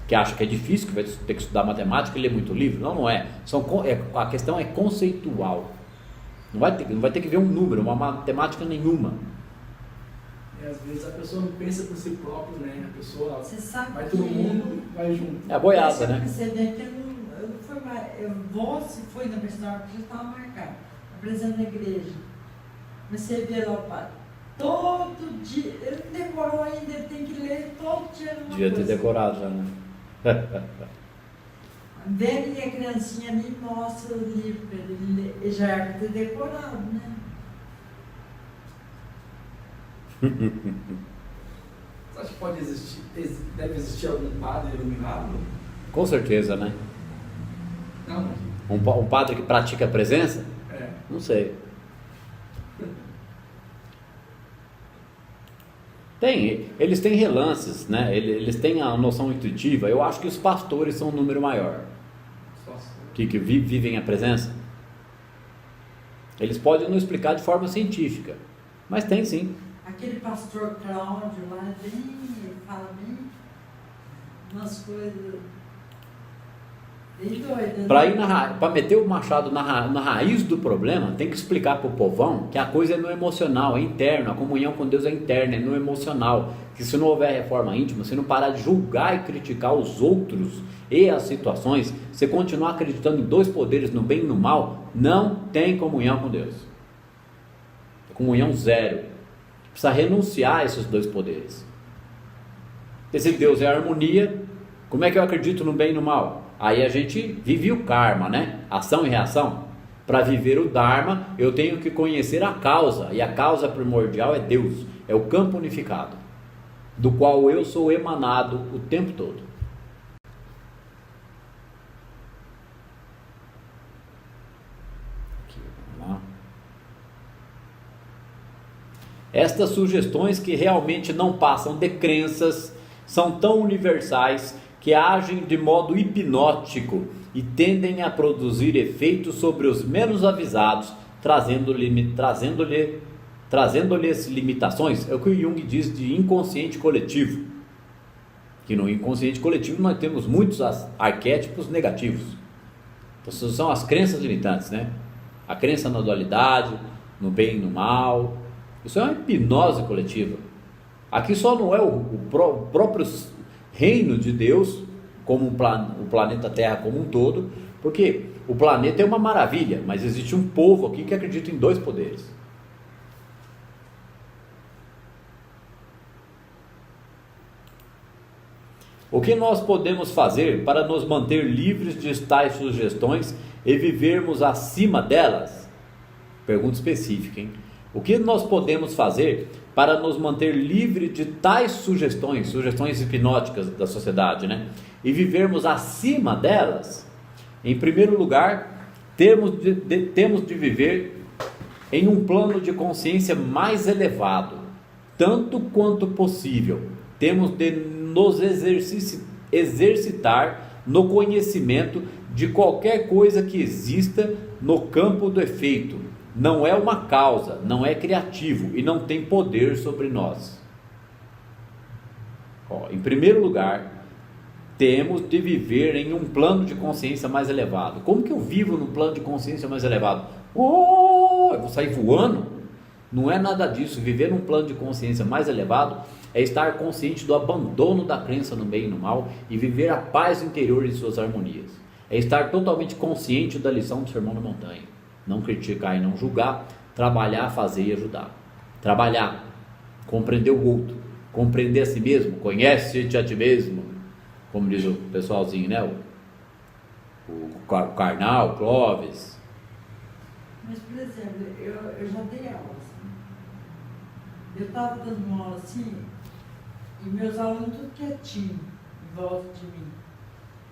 que acha que é difícil, que vai ter que estudar matemática e ler muito livro. Não é. A questão é conceitual. Não vai ter que ver um número, uma matemática nenhuma. E às vezes a pessoa não pensa por si própria, né? A pessoa Você sabe vai todo mundo, vai junto. É a boiada, né? Precedente, eu não você foi na personagem que já estava marcado, apresentando na igreja. Mas você vê lá o padre, todo dia, ele não decorou ainda, ele tem que ler todo dia. Devia ter decorado já, né? Vem a criancinha ali e mostra o livro para ele ler, ele já era para ter decorado, né? Você acha que pode existir, deve existir algum padre iluminado? Com certeza, né? Não. Um padre que pratica a presença? É. Não sei. Eles têm relances, né? Eles têm a noção intuitiva. Eu acho que os pastores são um número maior. Que vivem a presença. Eles podem não explicar de forma científica, mas tem sim. Aquele pastor Cláudio lá, ele fala bem umas coisas bem doidas. Para meter o machado na raiz do problema, tem que explicar para o povão que a coisa é no emocional, é interno, a comunhão com Deus é interna, é no emocional. Que se não houver reforma íntima, se não parar de julgar e criticar os outros e as situações, você continuar acreditando em dois poderes, no bem e no mal, não tem comunhão com Deus. É comunhão zero. Precisa renunciar a esses dois poderes. Se Deus é a harmonia, como é que eu acredito no bem e no mal? Aí a gente vive o karma, né? Ação e reação. Para viver o Dharma, eu tenho que conhecer a causa, e a causa primordial é Deus, é o campo unificado, do qual eu sou emanado o tempo todo. Aqui, vamos lá. Estas sugestões, que realmente não passam de crenças, são tão universais que agem de modo hipnótico e tendem a produzir efeitos sobre os menos avisados, trazendo-lhes limitações. É o que o Jung diz de inconsciente coletivo. Que no inconsciente coletivo nós temos muitos arquétipos negativos. Então são as crenças limitantes, né? A crença na dualidade, no bem e no mal. Isso é uma hipnose coletiva. Aqui só não é o próprio reino de Deus, como o planeta Terra como um todo, porque o planeta é uma maravilha, mas existe um povo aqui que acredita em dois poderes. O que nós podemos fazer para nos manter livres de tais sugestões e vivermos acima delas? Pergunta específica, hein? O que nós podemos fazer para nos manter livres de tais sugestões hipnóticas da sociedade, né? E vivermos acima delas? Em primeiro lugar, temos de viver em um plano de consciência mais elevado, tanto quanto possível. Temos de nos exercitar no conhecimento de qualquer coisa que exista no campo do efeito. Não é uma causa, não é criativo e não tem poder sobre nós. Em primeiro lugar, temos de viver em um plano de consciência mais elevado. Como que eu vivo num plano de consciência mais elevado? Eu vou sair voando? Não é nada disso. Viver num plano de consciência mais elevado é estar consciente do abandono da crença no bem e no mal e viver a paz interior em suas harmonias. É estar totalmente consciente da lição do Sermão da Montanha. Não criticar e não julgar, trabalhar, fazer e ajudar. Trabalhar, compreender o outro, compreender a si mesmo, conhece-te a ti mesmo, como diz o pessoalzinho, né? O Karnal, o Clóvis. Mas, por exemplo, eu já dei aula, assim. Eu estava dando uma aula assim, e meus alunos tudo quietinho, em volta de mim.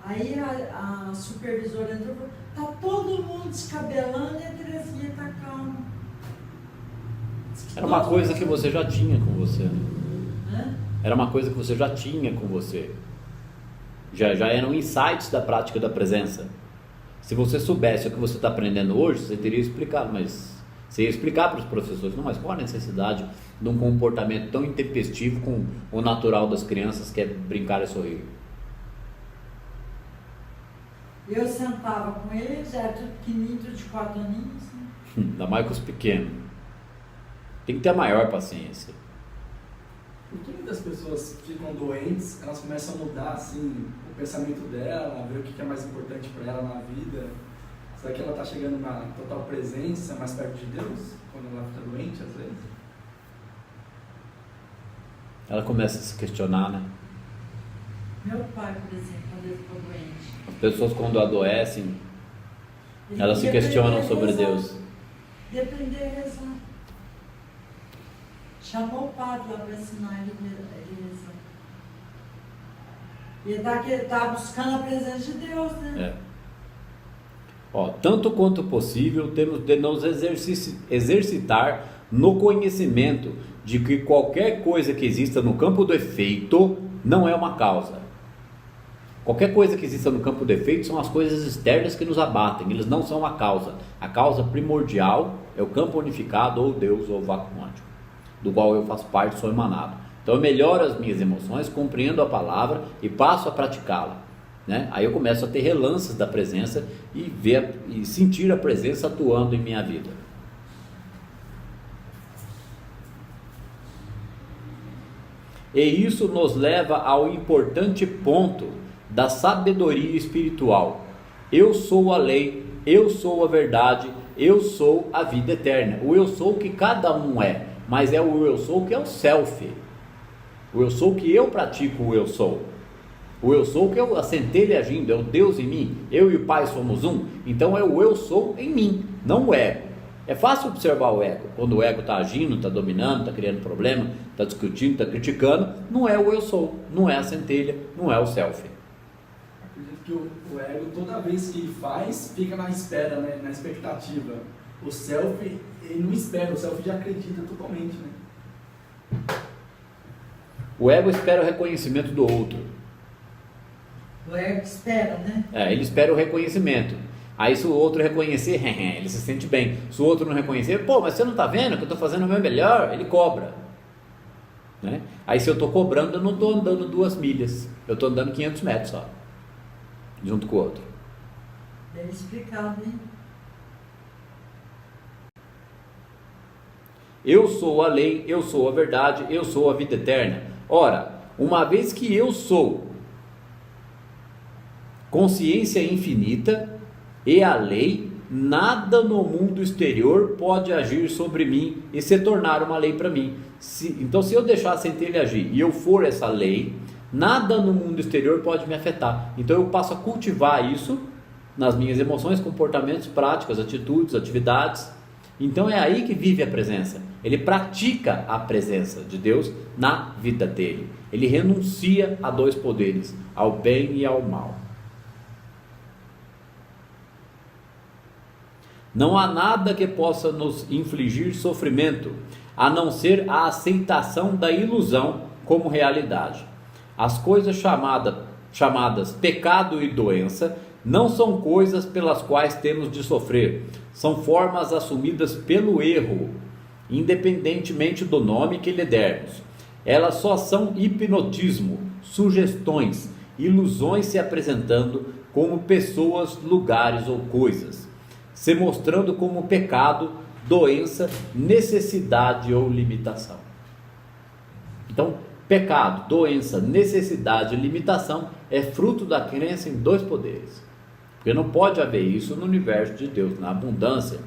Aí a supervisora entrou e falou, tá todo mundo descabelando e a Terezinha tá calma. Era uma coisa que você já tinha com você, né? Hã? Era uma coisa que você já tinha com você. Já eram insights da prática da presença. Se você soubesse o que você está aprendendo hoje, você teria explicado, mas você ia explicar para os professores, não, mas qual a necessidade de um comportamento tão intempestivo com o natural das crianças, que é brincar e sorrir? Eu sentava com eles, era tudo pequenininho, tudo de 4 aninhos. Né? Ainda mais com os pequenos. Tem que ter a maior paciência. Por que muitas pessoas ficam doentes, elas começam a mudar assim, o pensamento dela, a ver o que é mais importante para ela na vida? Será que ela está chegando na total presença, mais perto de Deus, quando ela fica doente às vezes? Ela começa a se questionar, né? Meu pai, por exemplo, quando ele ficou doente. As pessoas quando adoecem, ele elas se ia questionam aprender a sobre rezar. Deus. Ia aprender a rezar. Chamou o padre lá para ensinar ele a rezar. Ele está buscando a presença de Deus, né? Ó, tanto quanto possível, temos de nos exercitar no conhecimento de que qualquer coisa que exista no campo do efeito não é uma causa. Qualquer coisa que exista no campo do efeito são as coisas externas que nos abatem, eles não são a causa. A causa primordial é o campo unificado, ou Deus, ou o vácuo quântico, do qual eu faço parte, sou emanado. Então eu melhoro as minhas emoções, compreendo a palavra e passo a praticá-la, né? Aí eu começo a ter relances da presença e ver e sentir a presença atuando em minha vida. E isso nos leva ao importante ponto da sabedoria espiritual. Eu sou a lei, eu sou a verdade, eu sou a vida eterna. O eu sou que cada um é, mas é o eu sou que é o self. O eu sou que eu pratico o eu sou. O eu sou que é a centelha agindo, é o Deus em mim. Eu e o Pai somos um. Então é o eu sou em mim, não o ego. É fácil observar o ego. Quando o ego está agindo, está dominando, está criando problema, está discutindo, está criticando, não é o eu sou, não é a centelha, não é o self. Acredito que o ego, toda vez que faz, fica na espera, né? Na expectativa. O self, ele não espera, o self já acredita totalmente, né? O ego espera o reconhecimento do outro. O ego espera, né? Ele espera o reconhecimento. Aí se o outro reconhecer, ele se sente bem. Se o outro não reconhecer, pô, mas você não está vendo que eu estou fazendo o meu melhor? Ele cobra, né? Aí se eu estou cobrando, eu não estou andando 2 milhas. Eu estou andando 500 metros só, junto com o outro. Bem explicado, hein? Eu sou a lei, eu sou a verdade, eu sou a vida eterna. Ora, uma vez que eu sou consciência infinita e a lei, nada no mundo exterior pode agir sobre mim e se tornar uma lei para mim. Então se eu deixar a centelha agir e eu for essa lei, nada no mundo exterior pode me afetar. Então eu passo a cultivar isso nas minhas emoções, comportamentos, práticas, atitudes, atividades. Então é aí que vive a presença. Ele pratica a presença de Deus na vida dele. Ele renuncia a 2 poderes, ao bem e ao mal. Não há nada que possa nos infligir sofrimento, a não ser a aceitação da ilusão como realidade. As coisas chamadas pecado e doença não são coisas pelas quais temos de sofrer, são formas assumidas pelo erro, independentemente do nome que lhe dermos. Elas só são hipnotismo, sugestões, ilusões se apresentando como pessoas, lugares ou coisas, se mostrando como pecado, doença, necessidade ou limitação. Então, pecado, doença, necessidade e limitação é fruto da crença em 2 poderes. Porque não pode haver isso no universo de Deus, na abundância,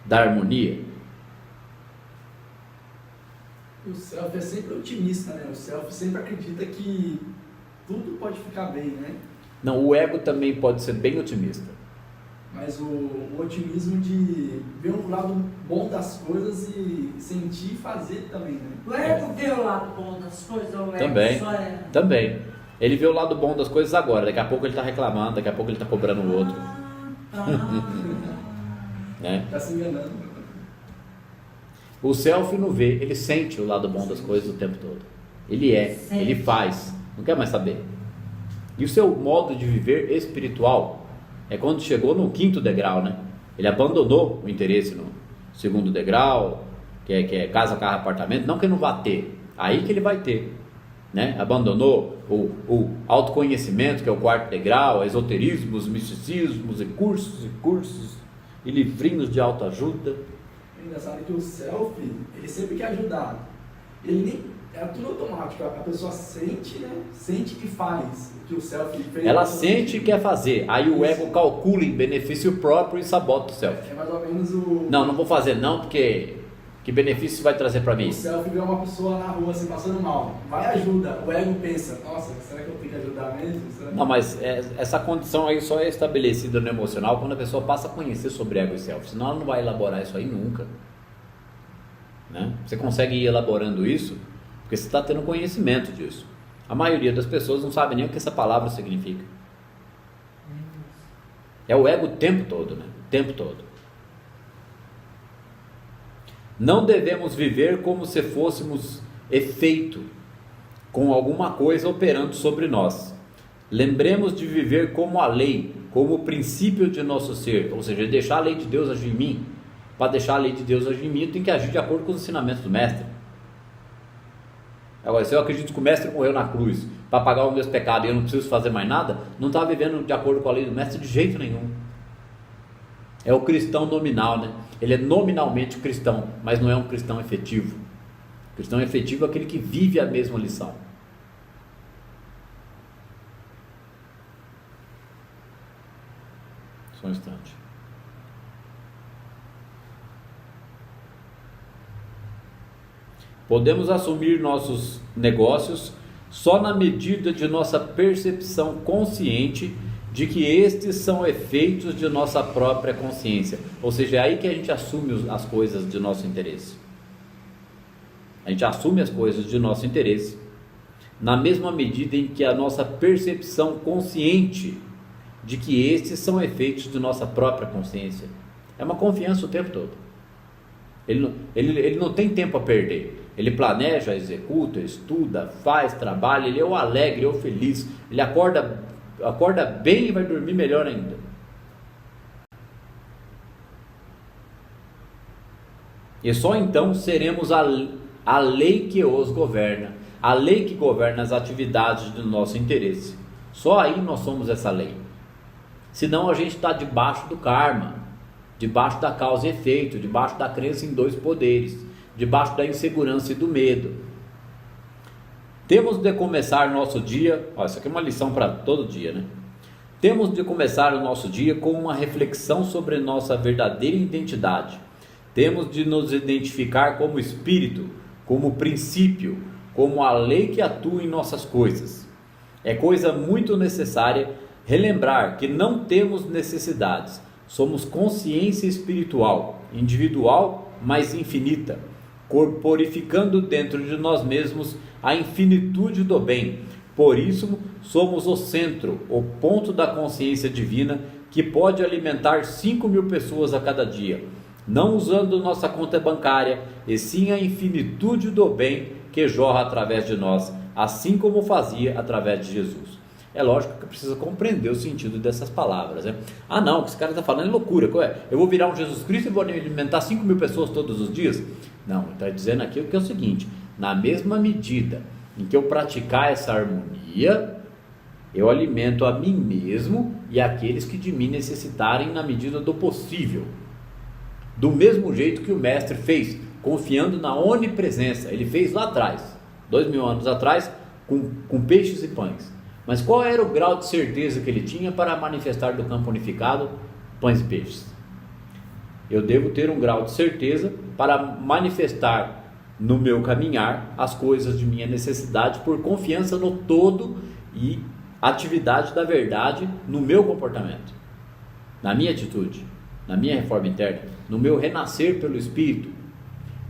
da harmonia. O self é sempre otimista, né? O self sempre acredita que tudo pode ficar bem, né? Não, o ego também pode ser bem otimista. Mas o otimismo de ver um lado bom das coisas e sentir e fazer também, né? O ego vê o lado bom das coisas ou o ego Também, só é... também. Ele vê o lado bom das coisas agora, daqui a pouco ele está reclamando, daqui a pouco ele está cobrando o outro. Né? Tá se enganando. O self não vê, ele sente o lado bom das coisas o tempo todo. Ele é, Sente. ele faz, não quer mais saber. E o seu modo de viver espiritual é quando chegou no 5º degrau, né? Ele abandonou o interesse no 2º degrau, que é casa, carro, apartamento, não que ele não vá ter, aí que ele vai ter, né? Abandonou o autoconhecimento, que é o 4º degrau, esoterismo, os misticismos e cursos e livrinhos de autoajuda. É engraçado que o self, ele sempre quer ajudar. Ele nem é tudo automático. A pessoa sente, né? Sente e faz o que o self fez. Ela sente e quer fazer. Aí o ego calcula em benefício próprio e sabota o self. É mais ou menos o... Não vou fazer não, porque que benefício vai trazer para mim? O self vê uma pessoa na rua assim, passando mal. Vai e ajuda. O ego pensa, nossa, será que eu tenho que ajudar mesmo? Não, mas essa condição aí só é estabelecida no emocional quando a pessoa passa a conhecer sobre ego e self. Senão ela não vai elaborar isso aí nunca. Né? Você consegue ir elaborando isso porque você está tendo conhecimento disso. A maioria das pessoas não sabe nem o que essa palavra significa. É o ego o tempo todo, né? O tempo todo. Não devemos viver como se fôssemos efeito com alguma coisa operando sobre nós. Lembremos de viver como a lei, como o princípio de nosso ser, ou seja, deixar a lei de Deus agir em mim. Para deixar a lei de Deus agir em mim, eu tenho que agir de acordo com os ensinamentos do mestre. Agora, se eu acredito que o mestre morreu na cruz para pagar os meus pecados e eu não preciso fazer mais nada, não está vivendo de acordo com a lei do mestre de jeito nenhum. É o cristão nominal, né? Ele é nominalmente cristão, mas não é um cristão efetivo. O cristão efetivo é aquele que vive a mesma lição. Só um instante. Podemos assumir nossos negócios só na medida de nossa percepção consciente de que estes são efeitos de nossa própria consciência. Ou seja, é aí que a gente assume as coisas de nosso interesse. A gente assume as coisas de nosso interesse na mesma medida em que a nossa percepção consciente de que estes são efeitos de nossa própria consciência. É uma confiança o tempo todo. Ele não tem tempo a perder. Ele planeja, executa, estuda, faz, trabalha. Ele é o alegre, é o feliz. Ele acorda bem e vai dormir melhor ainda. E só então seremos a lei que os governa, a lei que governa as atividades do nosso interesse. Só aí nós somos essa lei. Senão a gente está debaixo do karma, debaixo da causa e efeito, debaixo da crença em dois poderes, debaixo da insegurança e do medo. Temos de começar nosso dia, isso aqui é uma lição para todo dia, né? Temos de começar o nosso dia com uma reflexão sobre nossa verdadeira identidade. Temos de nos identificar como espírito, como princípio, como a lei que atua em nossas coisas. É coisa muito necessária relembrar que não temos necessidades. Somos consciência espiritual, individual, mas infinita, corporificando dentro de nós mesmos a infinitude do bem. Por isso, somos o centro, o ponto da consciência divina que pode alimentar 5.000 pessoas a cada dia, não usando nossa conta bancária, e sim a infinitude do bem que jorra através de nós, assim como fazia através de Jesus. É lógico que precisa compreender o sentido dessas palavras, né? Não, o que esse cara está falando é loucura. Eu vou virar um Jesus Cristo e vou alimentar 5.000 pessoas todos os dias? Não, ele está dizendo aqui que é o seguinte: na mesma medida em que eu praticar essa harmonia, eu alimento a mim mesmo e aqueles que de mim necessitarem na medida do possível. Do mesmo jeito que o mestre fez, confiando na onipresença. Ele fez lá atrás, 2.000 anos atrás, com peixes e pães. Mas qual era o grau de certeza que ele tinha para manifestar do campo unificado pães e peixes? Eu devo ter um grau de certeza para manifestar no meu caminhar as coisas de minha necessidade por confiança no todo e atividade da verdade no meu comportamento, na minha atitude, na minha reforma interna, no meu renascer pelo Espírito.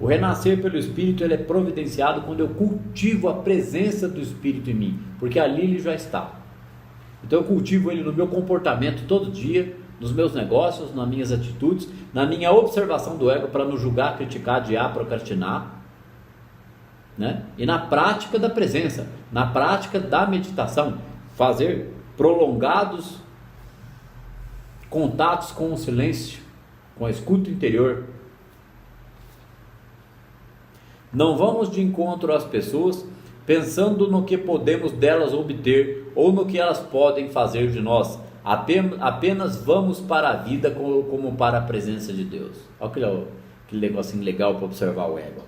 O renascer pelo Espírito ele é providenciado quando eu cultivo a presença do Espírito em mim, porque ali ele já está. Então eu cultivo ele no meu comportamento todo dia, nos meus negócios, nas minhas atitudes, na minha observação do ego para não julgar, criticar, adiar, procrastinar, né? E na prática da presença, na prática da meditação, fazer prolongados contatos com o silêncio, com a escuta interior. Não vamos de encontro às pessoas pensando no que podemos delas obter ou no que elas podem fazer de nós. Apenas vamos para a vida como para a presença de Deus. Olha aquele negocinho legal para observar o ego.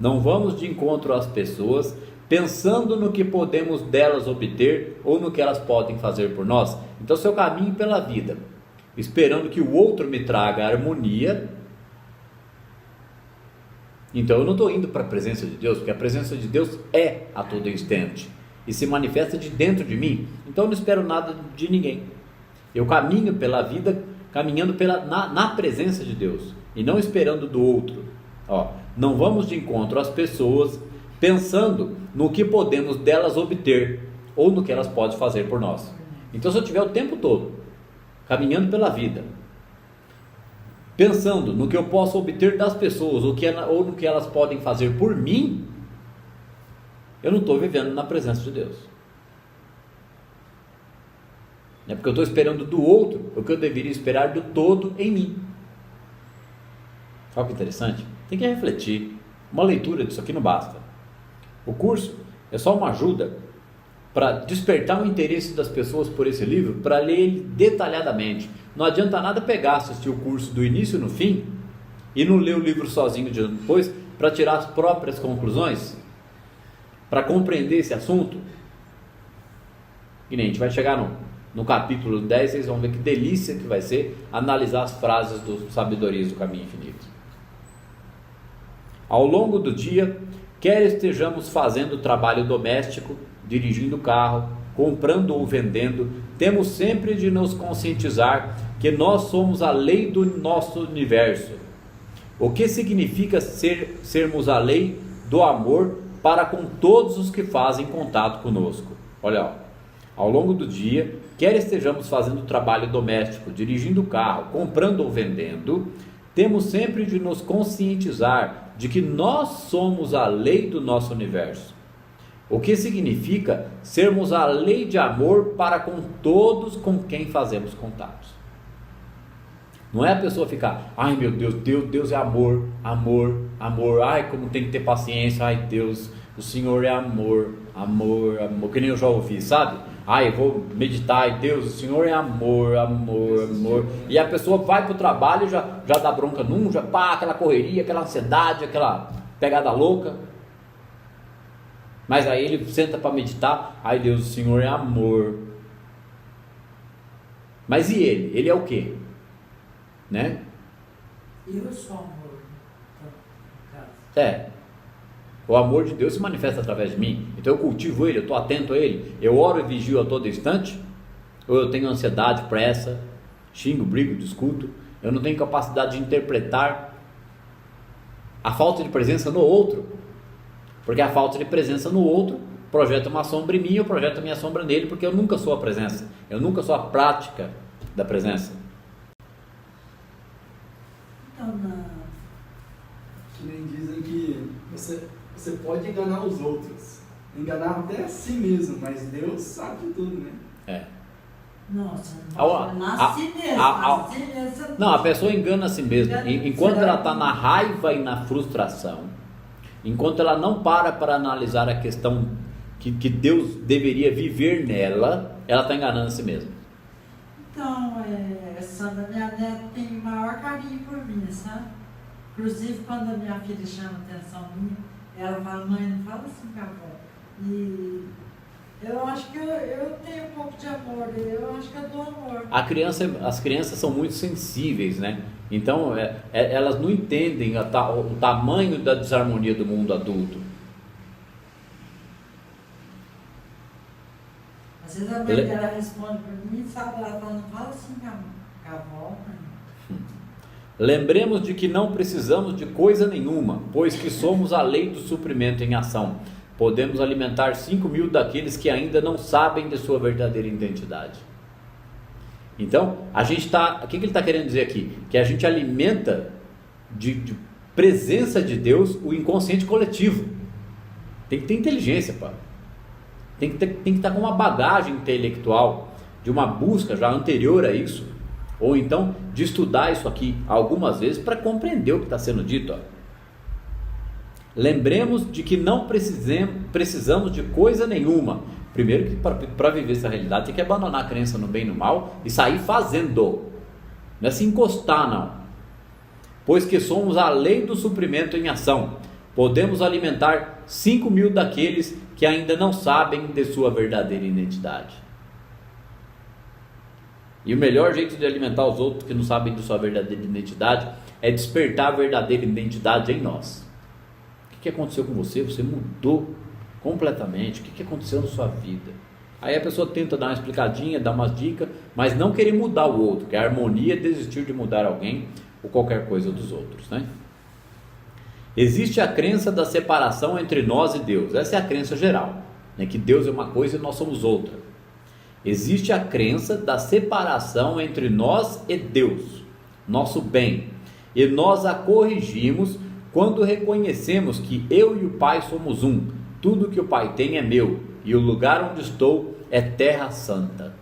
Não vamos de encontro às pessoas pensando no que podemos delas obter ou no que elas podem fazer por nós. Então, se eu caminho pela vida esperando que o outro me traga harmonia, então eu não estou indo para a presença de Deus, porque a presença de Deus é a todo instante e se manifesta de dentro de mim. Então eu não espero nada de ninguém. Eu caminho pela vida caminhando na presença de Deus e não esperando do outro. Não vamos de encontro às pessoas pensando no que podemos delas obter ou no que elas podem fazer por nós. Então, se eu tiver o tempo todo caminhando pela vida pensando no que eu posso obter das pessoas ou no que elas podem fazer por mim, eu não estou vivendo na presença de Deus. É porque eu estou esperando do outro o que eu deveria esperar do todo em mim. Olha que interessante. Tem que refletir. Uma leitura disso aqui não basta. O curso é só uma ajuda para despertar o interesse das pessoas por esse livro, para ler ele detalhadamente. Não adianta nada pegar, assistir o curso do início no fim e não ler o livro sozinho depois para tirar as próprias conclusões, para compreender esse assunto. E nem a gente vai chegar no capítulo 10, vocês vão ver que delícia que vai ser analisar as frases dos sabedorias do caminho infinito. Ao longo do dia, quer estejamos fazendo trabalho doméstico, dirigindo o carro, comprando ou vendendo, temos sempre de nos conscientizar que nós somos a lei do nosso universo. O que significa sermos a lei do amor para com todos os que fazem contato conosco. Olha, ao longo do dia, quer estejamos fazendo trabalho doméstico, dirigindo o carro, comprando ou vendendo, temos sempre de nos conscientizar de que nós somos a lei do nosso universo. O que significa sermos a lei de amor para com todos com quem fazemos contatos. Não é a pessoa ficar, ai meu Deus, Deus é amor, amor, amor, ai como tem que ter paciência, ai Deus, o Senhor é amor, amor, amor, que nem eu já ouvi, sabe? Ai eu vou meditar, ai Deus, o Senhor é amor, amor, amor, e a pessoa vai para o trabalho e já dá bronca já aquela correria, aquela ansiedade, aquela pegada louca. Mas aí ele senta para meditar, ai Deus, o Senhor é amor. Mas e ele? Ele é o quê? Né? Eu sou amor, no caso. O amor de Deus se manifesta através de mim. Então eu cultivo ele, eu estou atento a ele. Eu oro e vigio a todo instante. Ou eu tenho ansiedade, pressa, xingo, brigo, discuto. Eu não tenho capacidade de interpretar a falta de presença no outro. Porque a falta de presença no outro projeta uma sombra em mim, eu projeto a minha sombra nele, porque eu nunca sou a presença, eu nunca sou a prática da presença. Então, que nem dizem que você pode enganar os outros, enganar até a si mesmo, mas Deus sabe de tudo, né? Nossa, nasce mesmo. Não, a pessoa engana a si mesma. Enquanto ela está na raiva e na frustração, enquanto ela não para analisar a questão que Deus deveria viver nela, ela está enganando a si mesma. Então, Sandra, minha neta tem o maior carinho por mim, sabe? Inclusive, quando a minha filha chama a atenção minha, ela fala, mãe, não fala assim com a avó. E eu acho que eu tenho um pouco de amor, eu acho que eu dou amor. As crianças são muito sensíveis, né? Então, elas não entendem o tamanho da desarmonia do mundo adulto. Às vezes a mãe dela responde para mim, sabe, ela fala, não fala assim com a avó. Lembremos de que não precisamos de coisa nenhuma, pois que somos a lei do suprimento em ação. Podemos alimentar 5.000 daqueles que ainda não sabem de sua verdadeira identidade. Então, a gente está... O que ele está querendo dizer aqui? Que a gente alimenta de presença de Deus o inconsciente coletivo. Tem que ter inteligência, pá. Tem que estar com uma bagagem intelectual de uma busca já anterior a isso, ou então de estudar isso aqui algumas vezes para compreender o que está sendo dito. Lembremos de que não precisamos de coisa nenhuma. Primeiro que para viver essa realidade tem que abandonar a crença no bem e no mal e sair fazendo. Não é se encostar, não. Pois que somos a lei do suprimento em ação. podemos alimentar 5.000 daqueles que ainda não sabem de sua verdadeira identidade. E o melhor jeito de alimentar os outros que não sabem de sua verdadeira identidade é despertar a verdadeira identidade em nós. O que aconteceu com você? Você mudou completamente. O que aconteceu na sua vida? Aí a pessoa tenta dar uma explicadinha, dar umas dicas, mas não querer mudar o outro, que a harmonia é desistir de mudar alguém ou qualquer coisa dos outros, né? Existe a crença da separação entre nós e Deus. Essa é a crença geral, né? Que Deus é uma coisa e nós somos outra. Existe a crença da separação entre nós e Deus, nosso bem, e nós a corrigimos quando reconhecemos que eu e o Pai somos um. Tudo que o Pai tem é meu, e o lugar onde estou é terra santa.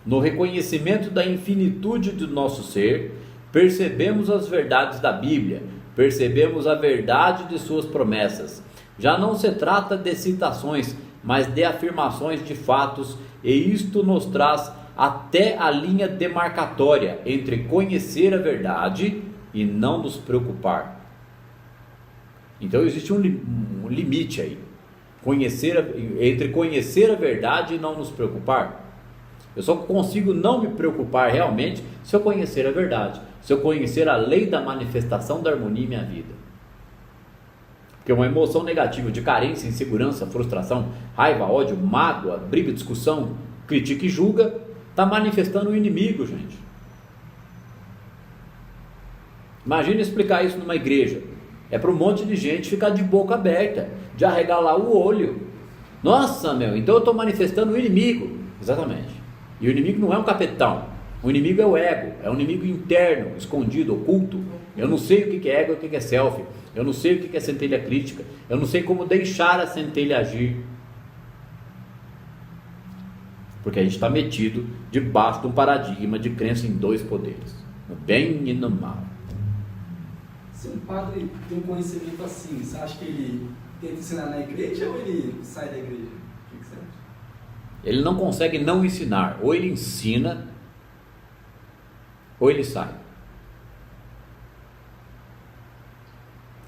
No reconhecimento da infinitude do nosso ser, percebemos as verdades da Bíblia, percebemos a verdade de suas promessas. Já não se trata de citações, mas de afirmações de fatos, e isto nos traz até a linha demarcatória entre conhecer a verdade e não nos preocupar. Então existe um limite aí, entre conhecer a verdade e não nos preocupar. Eu só consigo não me preocupar realmente se eu conhecer a verdade, se eu conhecer a lei da manifestação da harmonia em minha vida. Porque uma emoção negativa de carência, insegurança, frustração, raiva, ódio, mágoa, briga, discussão, critica e julga, está manifestando o inimigo, gente. Imagina explicar isso numa igreja. É para um monte de gente ficar de boca aberta, de arregalar o olho. Nossa, então eu estou manifestando o inimigo. Exatamente. E o inimigo não é um capetão. O inimigo é o ego. É um inimigo interno, escondido, oculto. Eu não sei o que é ego e o que é selfie. Eu não sei o que é centelha crítica. Eu não sei como deixar a centelha agir. Porque a gente está metido debaixo de um paradigma de crença em dois poderes, no bem e no mal. Se um padre tem um conhecimento assim, você acha que ele tenta ensinar na igreja ou ele sai da igreja? O que você acha? Ele não consegue não ensinar. Ou ele ensina, ou ele sai.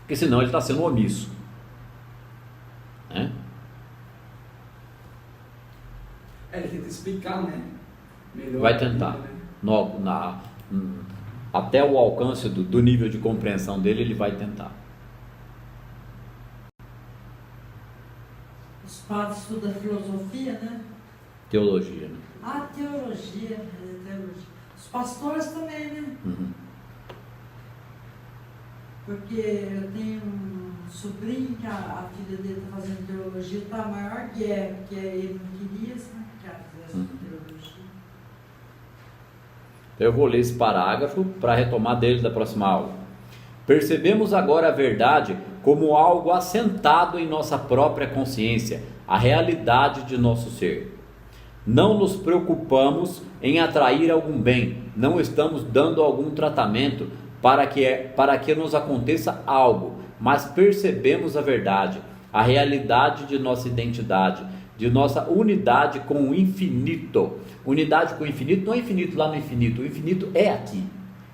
Porque senão ele está sendo omisso, né? Ele tenta explicar, né? Melhor. Vai tentar. Até o alcance do nível de compreensão dele, ele vai tentar. Os padres estudam filosofia, né? Teologia, né? Teologia. Os pastores também, né? Uhum. Porque eu tenho um sobrinho que a filha dele está fazendo teologia, está a maior guerra, porque ele não queria, né, que ela fizesse teologia. Eu vou ler esse parágrafo para retomar dele da próxima aula. Percebemos agora a verdade como algo assentado em nossa própria consciência, a realidade de nosso ser. Não nos preocupamos em atrair algum bem, não estamos dando algum tratamento para que nos aconteça algo, mas percebemos a verdade, a realidade de nossa identidade, de nossa unidade com o infinito. Unidade com o infinito não é infinito lá no infinito, o infinito é aqui.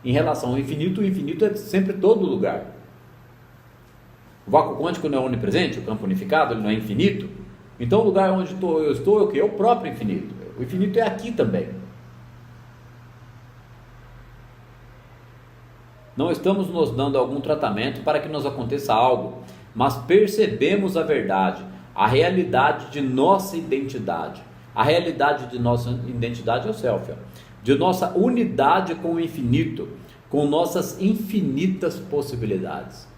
Em relação ao infinito, o infinito é sempre todo lugar. O vácuo quântico não é onipresente, o campo unificado ele não é infinito. Então o lugar onde eu estou é o que? É o próprio infinito. O infinito é aqui também. Não estamos nos dando algum tratamento para que nos aconteça algo, mas percebemos a verdade, a realidade de nossa identidade. A realidade de nossa identidade é o self, de nossa unidade com o infinito, com nossas infinitas possibilidades.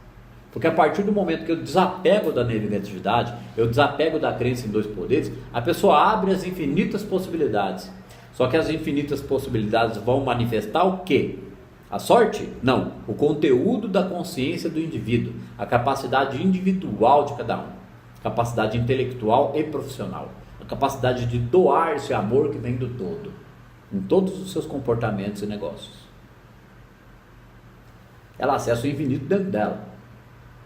Porque a partir do momento que eu desapego da negatividade, eu desapego da crença em dois poderes, a pessoa abre as infinitas possibilidades. Só que as infinitas possibilidades vão manifestar o quê? A sorte? Não. O conteúdo da consciência do indivíduo, a capacidade individual de cada um, capacidade intelectual e profissional, a capacidade de doar esse amor que vem do todo, em todos os seus comportamentos e negócios. Ela acessa o infinito dentro dela.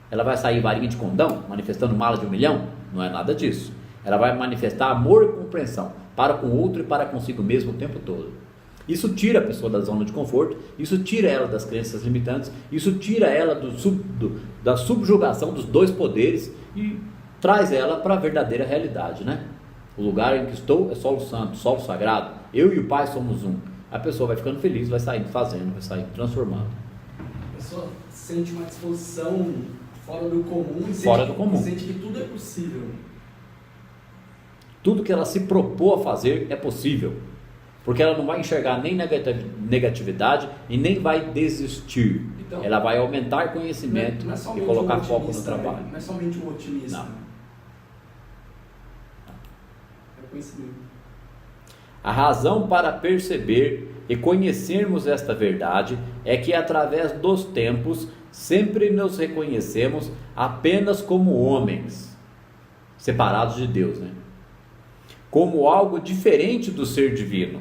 Ela vai sair varinha de condão, manifestando mala de 1 milhão? Não é nada disso. Ela vai manifestar amor e compreensão para com o outro e para consigo mesmo o tempo todo. Isso tira a pessoa da zona de conforto, isso tira ela das crenças limitantes, isso tira ela da subjugação dos dois poderes e traz ela para a verdadeira realidade, né? O lugar em que estou é solo santo, solo sagrado, eu e o Pai somos um. A pessoa vai ficando feliz, vai saindo fazendo, vai saindo transformando. A pessoa sente uma disposição fora do comum e sente que tudo é possível. Tudo que ela se propôs a fazer é possível. Porque ela não vai enxergar nem negatividade e nem vai desistir. Então, ela vai aumentar conhecimento e colocar foco no trabalho. Não é somente um otimista. Não. É conhecimento. A razão para perceber e conhecermos esta verdade é que através dos tempos sempre nos reconhecemos apenas como homens, separados de Deus, né? Como algo diferente do ser divino.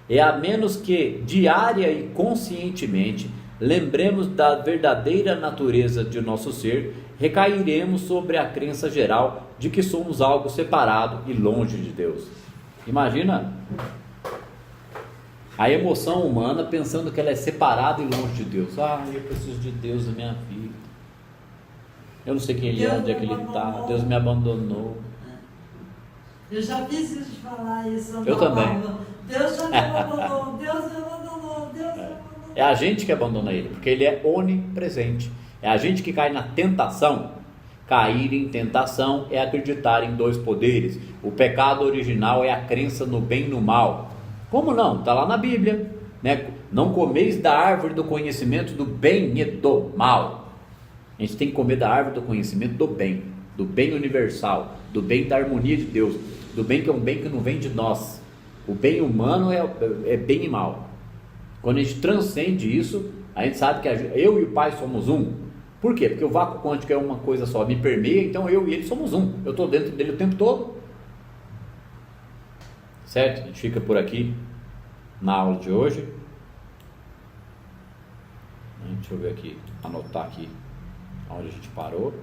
E a menos que diária e conscientemente lembremos da verdadeira natureza de nosso ser, recairemos sobre a crença geral de que somos algo separado e longe de Deus. Imagina a emoção humana pensando que ela é separada e longe de Deus. Eu preciso de Deus na minha vida. Eu não sei quem ele é, onde é que ele está. Deus me abandonou. Eu já fiz isso de falar isso. Eu também. Deus já me abandonou, Deus me abandonou, Deus me abandonou. É a gente que abandona ele, porque ele é onipresente. É a gente que cai na tentação. Cair em tentação é acreditar em dois poderes. O pecado original é a crença no bem e no mal. Como não? Está lá na Bíblia, né? Não comeis da árvore do conhecimento do bem e do mal. A gente tem que comer da árvore do conhecimento do bem universal, do bem da harmonia de Deus, do bem que é um bem que não vem de nós. O bem humano é bem e mal. Quando a gente transcende isso, a gente sabe que eu e o Pai somos um. Por quê? Porque o vácuo quântico é uma coisa só, me permeia, então eu e ele somos um. Eu estou dentro dele o tempo todo. Certo? A gente fica por aqui na aula de hoje. Deixa eu ver aqui, anotar aqui onde a gente parou.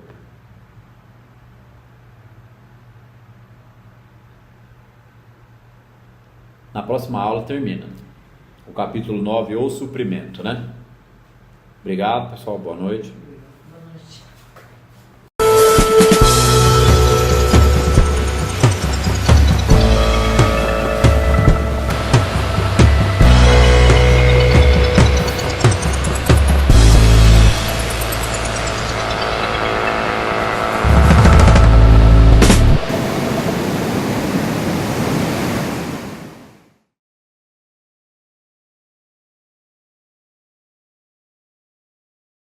Na próxima aula termina o capítulo 9, o suprimento, né? Obrigado, pessoal. Boa noite.